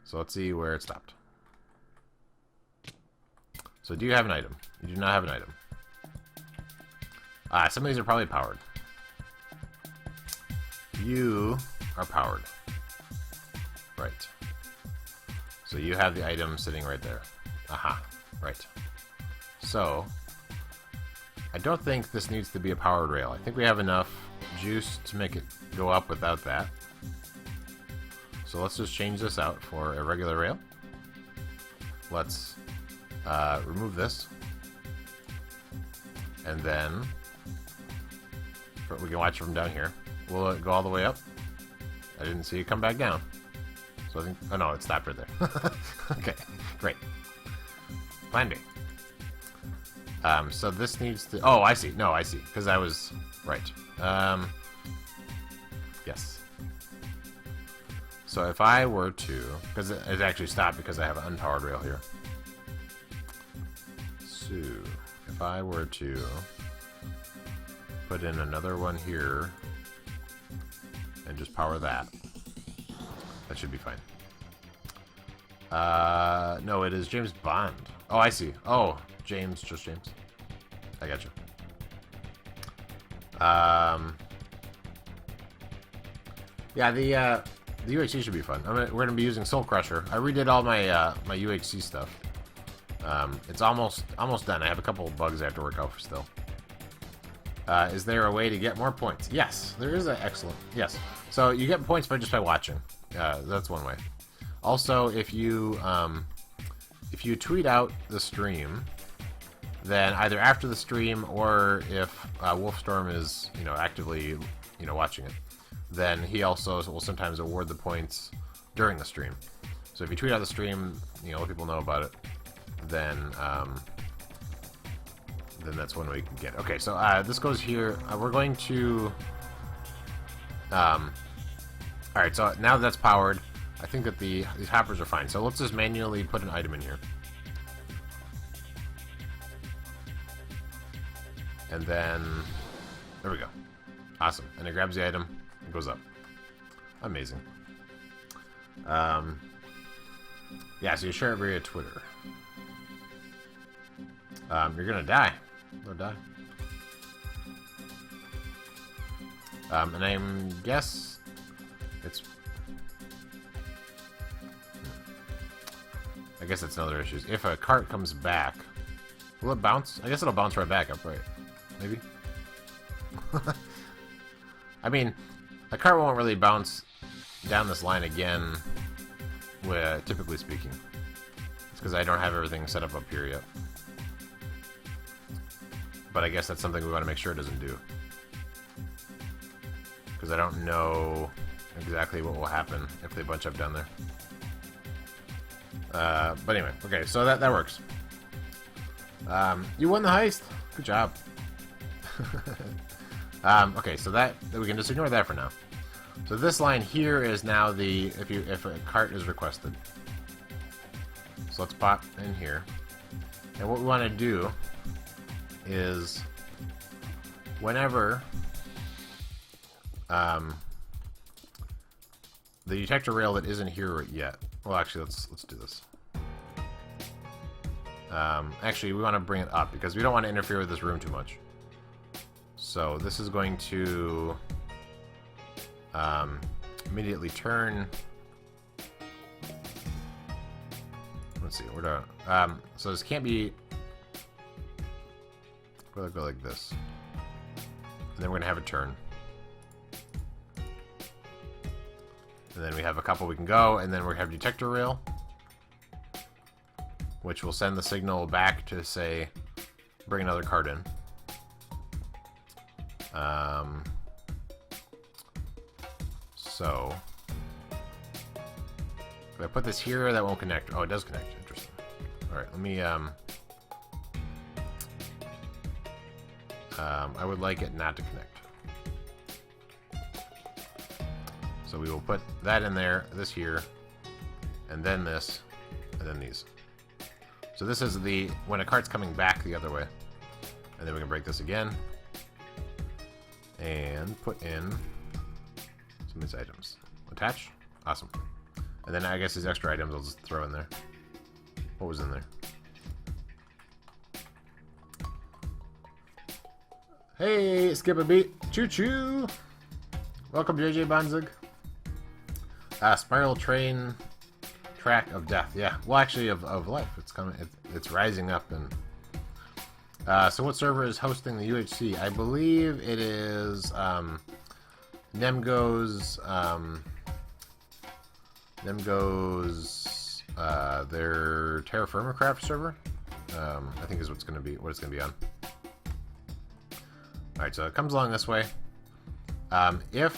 A: So let's see where it stopped. So do you have an item? You do not have an item. Some of these are probably powered. You are powered. Right. So you have the item sitting right there. Aha. Right. So, I don't think this needs to be a powered rail. I think we have enough juice to make it go up without that. So let's just change this out for a regular rail. Let's remove this. And then we can watch it from down here. Will it go all the way up? I didn't see it come back down. So I think... Oh no, it stopped right there. Okay, great. Plan B. So this needs to... Oh, I see. No, I see. Because I was... Right. Yes. So if I were to... Because it actually stopped because I have an unpowered rail here. So if I were to put in another one here and just power that, that should be fine. No, it is James Bond. Oh, I see. Oh, James, just James. I got you. Yeah, the UHC should be fun. We're gonna be using Soul Crusher. I redid all my my UHC stuff. It's almost done. I have a couple of bugs I have to work out for still. Is there a way to get more points? Yes, there is an excellent. Yes. So you get points by watching. That's one way. Also, if you tweet out the stream, then either after the stream or if Wolfstorm is actively watching it, then he also will sometimes award the points during the stream. So if you tweet out the stream, let people know about it, then that's one way you can get it. Okay, so this goes here. We're going to alright, so now that that's powered, I think that these hoppers are fine. So let's just manually put an item in here. And then, there we go. Awesome. And it grabs the item and goes up. Amazing. Yeah, so you share it via Twitter. You're gonna die. Don't die. And I guess it's... I guess that's another issue. If a cart comes back, will it bounce? I guess it'll bounce right back up, right? Maybe? I mean, a cart won't really bounce down this line again, typically speaking. It's because I don't have everything set up here yet. But I guess that's something we want to make sure it doesn't do. Because I don't know exactly what will happen if they bunch up down there. But anyway, okay, so that works. You won the heist. Good job. Okay, so that we can just ignore that for now. So this line here is now if a cart is requested. So let's pop in here. And what we want to do is whenever the detector rail that isn't here yet. Well, actually, let's do this. Actually, we want to bring it up because we don't want to interfere with this room too much. So this is going to immediately turn. Let's see, we're done. So this can't be. We're gonna go like this, and then we're gonna have a turn. And then we have a couple we can go, and then we have detector rail, which will send the signal back to say, bring another card in. So If I put this here, that won't connect. Oh, it does connect. Interesting. All right, let me. I would like it not to connect. So we will put that in there, this here, and then this, and then these. So this is the when a cart's coming back the other way, and then we can break this again and put in some of these items. Attach. Awesome. And then I guess these extra items I'll just throw in there. What was in there? Hey, skip a beat. Choo-choo. Welcome, JJ Bonzig. Spiral train track of death. Yeah, well, actually, of life. It's coming. It's rising up. And so, what server is hosting the UHC? I believe it is Nemgo's. Their Terra Firma Craft server. I think is what it's going to be on. All right, so it comes along this way. Let's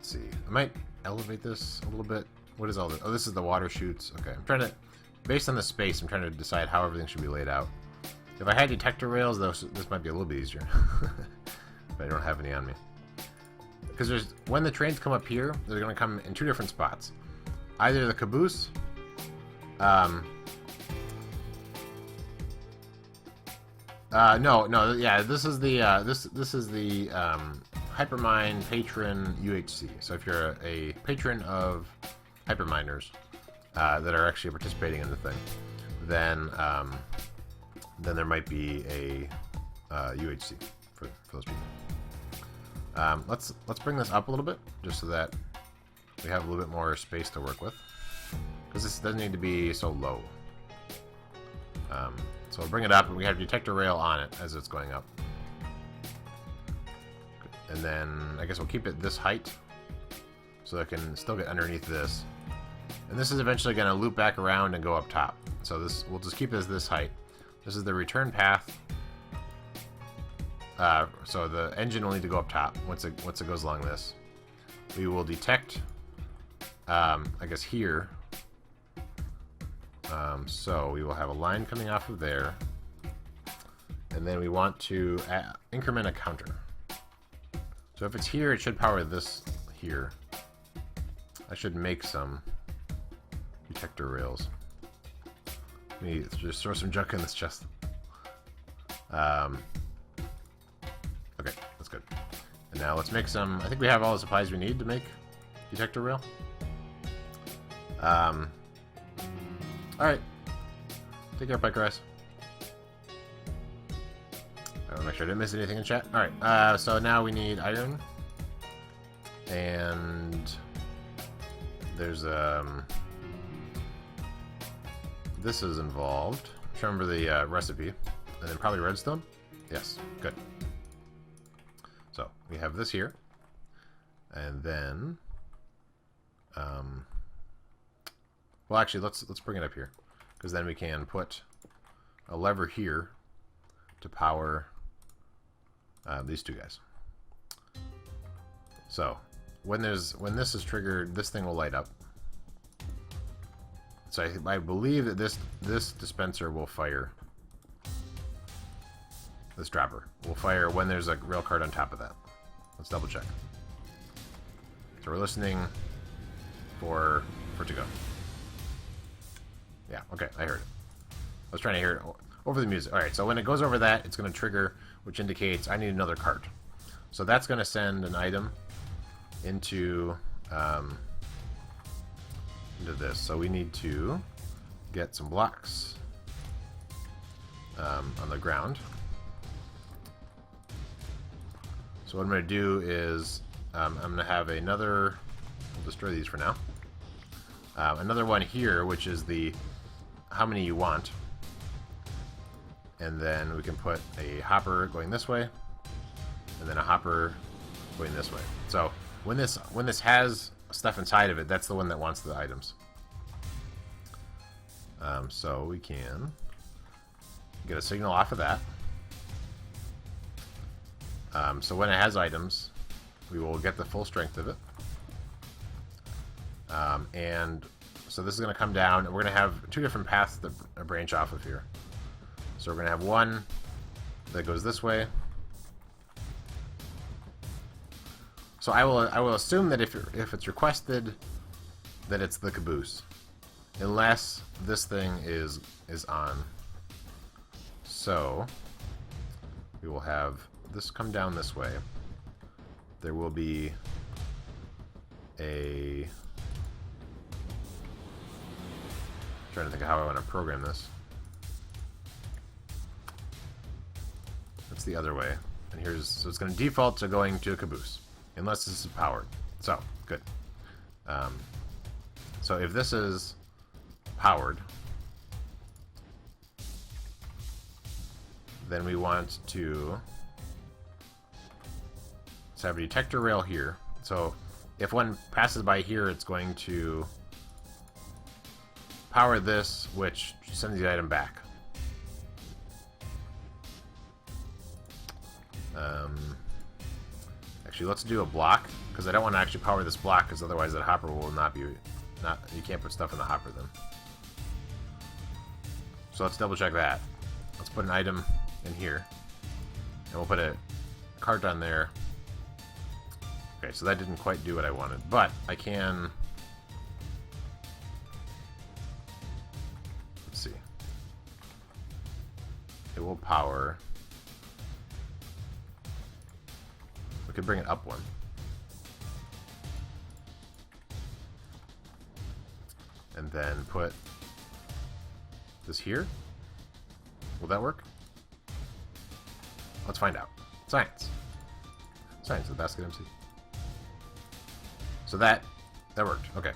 A: see, I might elevate this a little bit. What is all this? Oh, this is the water chutes. Okay, I'm trying to, based on the space, I'm trying to decide how everything should be laid out. If I had detector rails, this might be a little bit easier. But I don't have any on me. Because when the trains come up here, they're going to come in two different spots. Either the caboose, no, yeah, this is the Hypermine patron UHC. So if you're a patron of Hyperminers that are actually participating in the thing, then there might be a UHC for those people. Let's bring this up a little bit just so that we have a little bit more space to work with, because this doesn't need to be so low. So we'll bring it up, and we have a detector rail on it as it's going up. And then I guess we'll keep it this height, so that it can still get underneath this. And this is eventually going to loop back around and go up top. So we'll just keep it as this height. This is the return path. So the engine will need to go up top once it goes along this. We will detect, I guess here. So we will have a line coming off of there, and then we want to increment a counter. So if it's here, it should power this here. I should make some detector rails. Let me just throw some junk in this chest. Okay, that's good. And now let's make some. I think we have all the supplies we need to make detector rail. Alright. Take care, Pike Rice. I want to make sure I didn't miss anything in chat. Alright, so now we need iron. And there's this is involved. I'm trying to remember the recipe. And then probably redstone? Yes, good. So we have this here. And then well, actually, let's bring it up here, because then we can put a lever here to power these two guys. So when this is triggered, this thing will light up. So I believe that this dispenser will fire. This dropper will fire when there's a rail cart on top of that. Let's double check. So we're listening for it to go. Yeah, okay, I heard it. I was trying to hear it over the music. Alright, so when it goes over that, it's going to trigger, which indicates I need another cart. So that's going to send an item into this. So we need to get some blocks on the ground. So what I'm going to do is I'm going to have another, we'll destroy these for now. Another one here, which is the how many you want, and then we can put a hopper going this way, and then a hopper going this way. So when this has stuff inside of it, that's the one that wants the items. So we can get a signal off of that. So when it has items, we will get the full strength of it. And so this is going to come down, and we're going to have two different paths that branch off of here. So we're going to have one that goes this way. So I will assume that if it's requested, that it's the caboose, unless this thing is on. So we will have this come down this way. There will be a... I'm trying to think of how I want to program this. That's the other way. And here's, so it's going to default to going to a caboose, unless this is powered. So, good. So if this is powered, then we want to have a detector rail here. So if one passes by here, it's going to power this, which sends the item back. Actually, let's do a block, because I don't want to actually power this block, because otherwise that hopper will not be... you can't put stuff in the hopper then. So let's double check that. Let's put an item in here, and we'll put a cart on there. Okay, so that didn't quite do what I wanted, but I can... Let's see. It will power... We could bring it up one. And then put this here. Will that work? Let's find out. Science. Science with BasketMC. So that worked. Okay.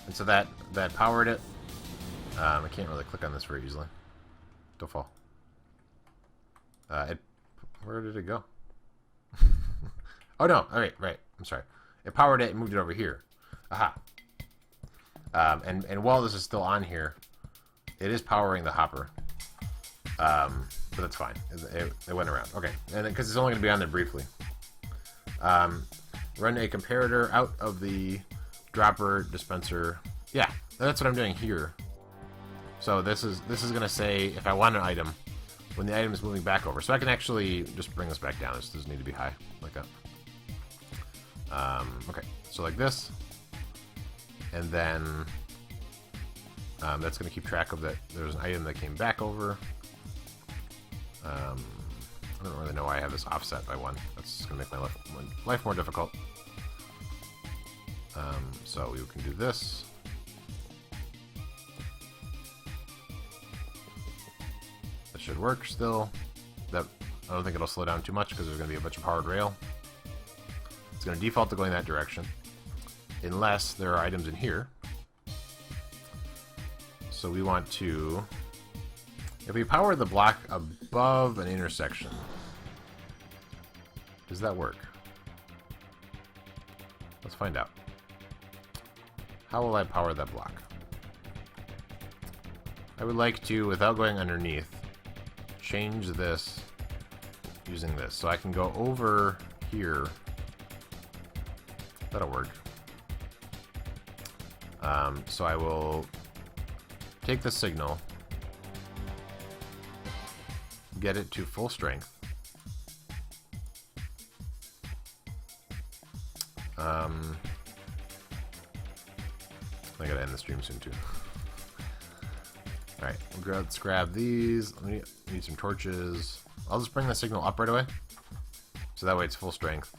A: And so that powered it. I can't really click on this very easily. Don't fall. Where did it go? Oh no! All right. I'm sorry. It powered it and moved it over here. Aha. And while this is still on here, it is powering the hopper. But that's fine. It went around. Okay. And because it's only going to be on there briefly. Run a comparator out of the dropper dispenser. Yeah, that's what I'm doing here. So this is going to say if I want an item when the item is moving back over. So I can actually just bring this back down. This doesn't need to be high like that. Okay, so like this. And then that's going to keep track of that. There's an item that came back over. I don't really know why I have this offset by 1. That's going to make my life more difficult. So we can do this. That should work still. I don't think it'll slow down too much because there's going to be a bunch of powered rail. It's going to default to going that direction. Unless there are items in here. So we want to... If we power the block above an intersection, does that work? Let's find out. How will I power that block? I would like to, without going underneath, change this using this. So I can go over here. That'll work. So I will take the signal, get it to full strength. I gotta end the stream soon too. Alright, let's grab these. We need some torches. I'll just bring the signal up right away. So that way it's full strength.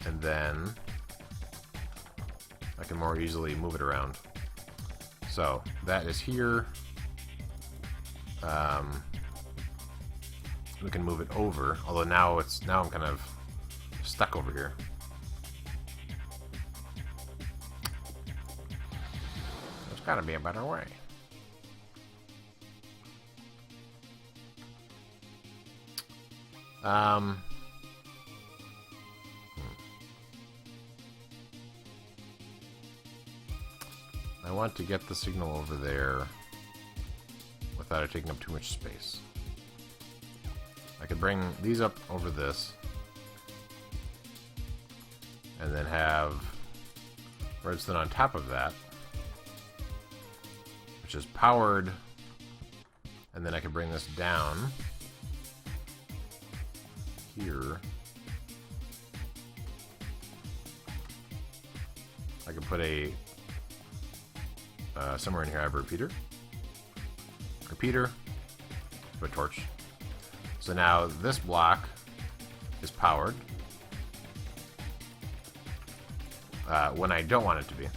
A: And then I can more easily move it around. So that is here. We can move it over, although now I'm kind of stuck over here. There's gotta be a better way. I want to get the signal over there without it taking up too much space. I could bring these up over this and then have redstone on top of that, which is powered, and then I can bring this down here. I can put a somewhere in here I have a repeater, put a torch. So now this block is powered when I don't want it to be.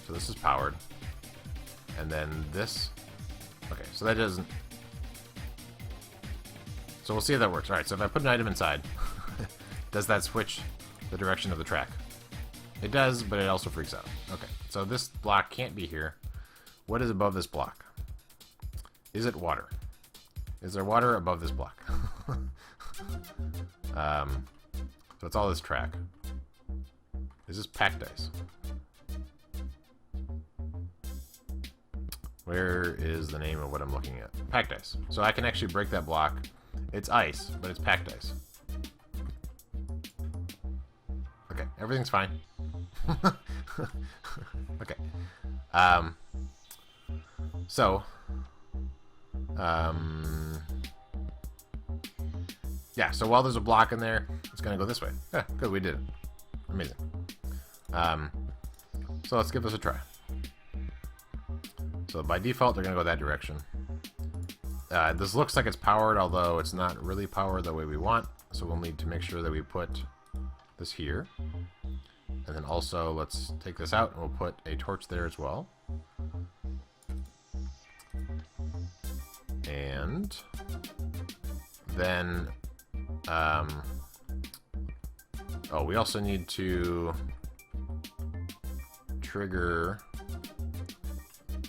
A: So this is powered, and then this. Okay, so that doesn't. So we'll see if that works. All right. So if I put an item inside, does that switch the direction of the track? It does, but it also freaks out. Okay, so this block can't be here. What is above this block? Is it water? Is there water above this block? So it's all this track. Is this packed ice? Where is the name of what I'm looking at? Packed ice. So I can actually break that block. It's ice, but it's packed ice. Okay, everything's fine. Okay. Yeah, so while there's a block in there, it's gonna go this way. Yeah, good, we did it. Amazing. So let's give this a try. So by default, they're gonna go that direction. This looks like it's powered, although it's not really powered the way we want. So we'll need to make sure that we put this here. And then also, let's take this out, and we'll put a torch there as well. And then, oh, we also need to trigger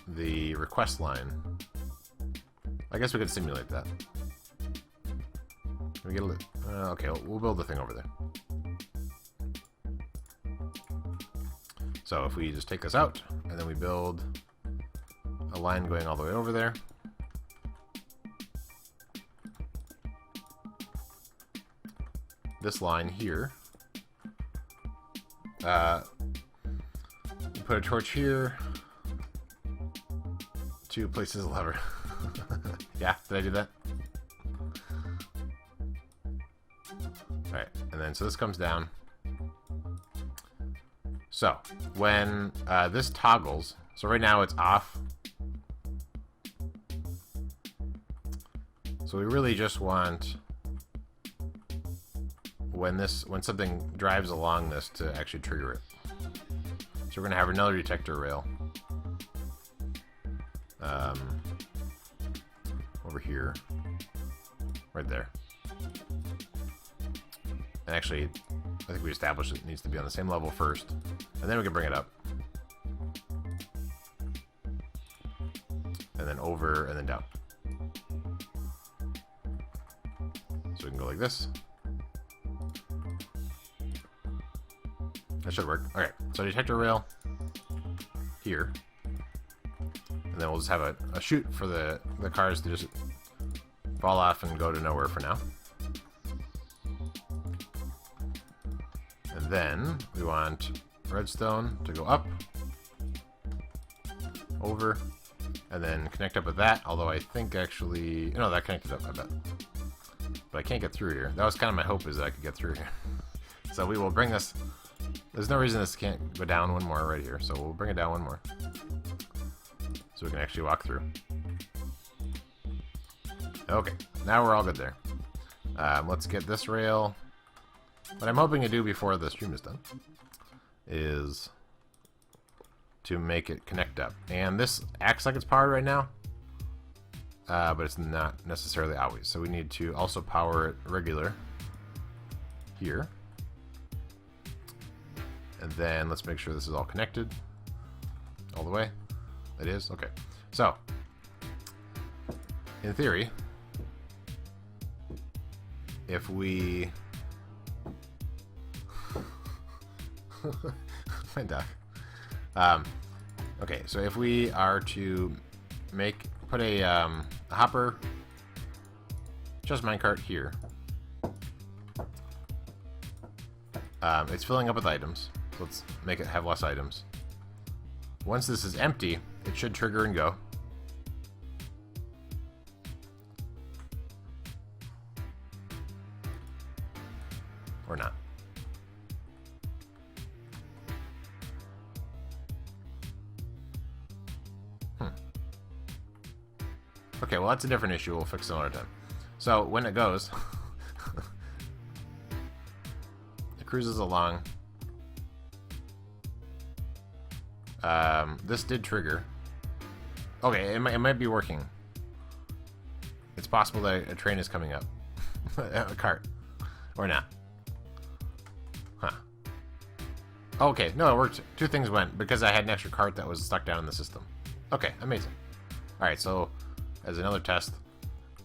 A: the request line. I guess we could simulate that. Can we get a okay, we'll build the thing over there. So if we just take this out, and then we build a line going all the way over there. This line here. Put a torch here. 2 places a lever. Yeah, did I do that? Alright, and then so this comes down. So, when this toggles, so right now it's off. So we really just want when something drives along this to actually trigger it. So we're gonna have another detector rail over here, right there. And actually, I think we established it needs to be on the same level first, and then we can bring it up. And then over, and then down. So we can go like this. That should work. Okay, so detector rail here. And then we'll just have a chute for the cars to just fall off and go to nowhere for now. And then we want redstone to go up, over, and then connect up with that. Although I think actually, no, that connected up, I bet. But I can't get through here. That was kind of my hope, is that I could get through here. So we will bring this. There's no reason this can't go down one more right here. So we'll bring it down one more, so we can actually walk through. Okay, now we're all good there. Let's get this rail. What I'm hoping to do before the stream is done is to make it connect up. And this acts like it's powered right now, but it's not necessarily always. So we need to also power it regular here. And then let's make sure this is all connected all the way. It is? Okay. So, in theory, if we... my duck. Okay, so if we are to put a hopper, just minecart here, It's filling up with items. So let's make it have less items. Once this is empty, it should trigger and go. Or not. Okay, well that's a different issue. We'll fix it another time. So when it goes, it cruises along. This did trigger. Okay, it might be working. It's possible that a train is coming up. A cart. Or not. Huh. Okay, no, it worked. Two things went, because I had an extra cart that was stuck down in the system. Okay, amazing. Alright, so as another test,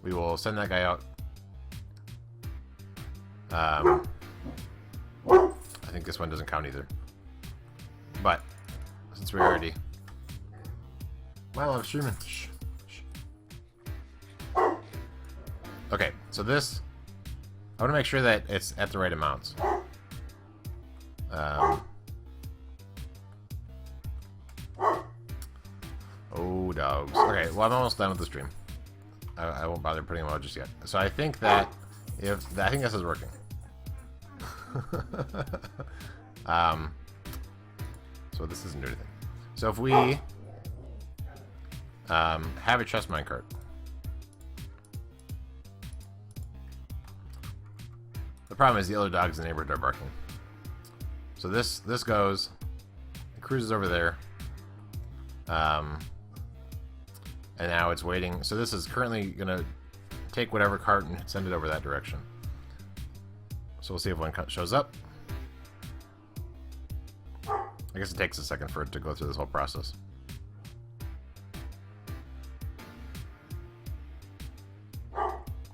A: we will send that guy out. I think this one doesn't count either. But since we already... Well, I'm streaming. Shh. Okay, so this... I want to make sure that it's at the right amounts. Oh, dogs. Okay, well, I'm almost done with the stream. I won't bother putting them out just yet. So I think that I think this is working. So this doesn't do anything. So if we have a chest minecart. The problem is the other dogs in the neighborhood are barking. So this goes, it cruises over there. And now it's waiting. So this is currently gonna take whatever cart and send it over that direction. So we'll see if one shows up. I guess it takes a second for it to go through this whole process.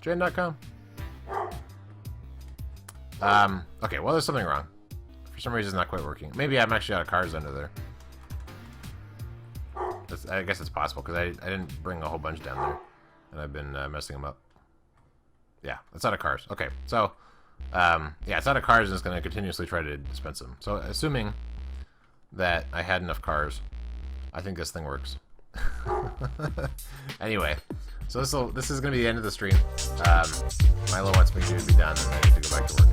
A: Jane.com. Okay, well, there's something wrong. For some reason, it's not quite working. Maybe I'm actually out of cars under there. I guess it's possible, because I didn't bring a whole bunch down there. And I've been messing them up. Yeah, it's out of cars. Okay, so, yeah, it's out of cars, and it's going to continuously try to dispense them. So, assuming that I had enough cars, I think this thing works. Anyway, so this is going to be the end of the stream. Milo wants me to be done, and I need to go back to work.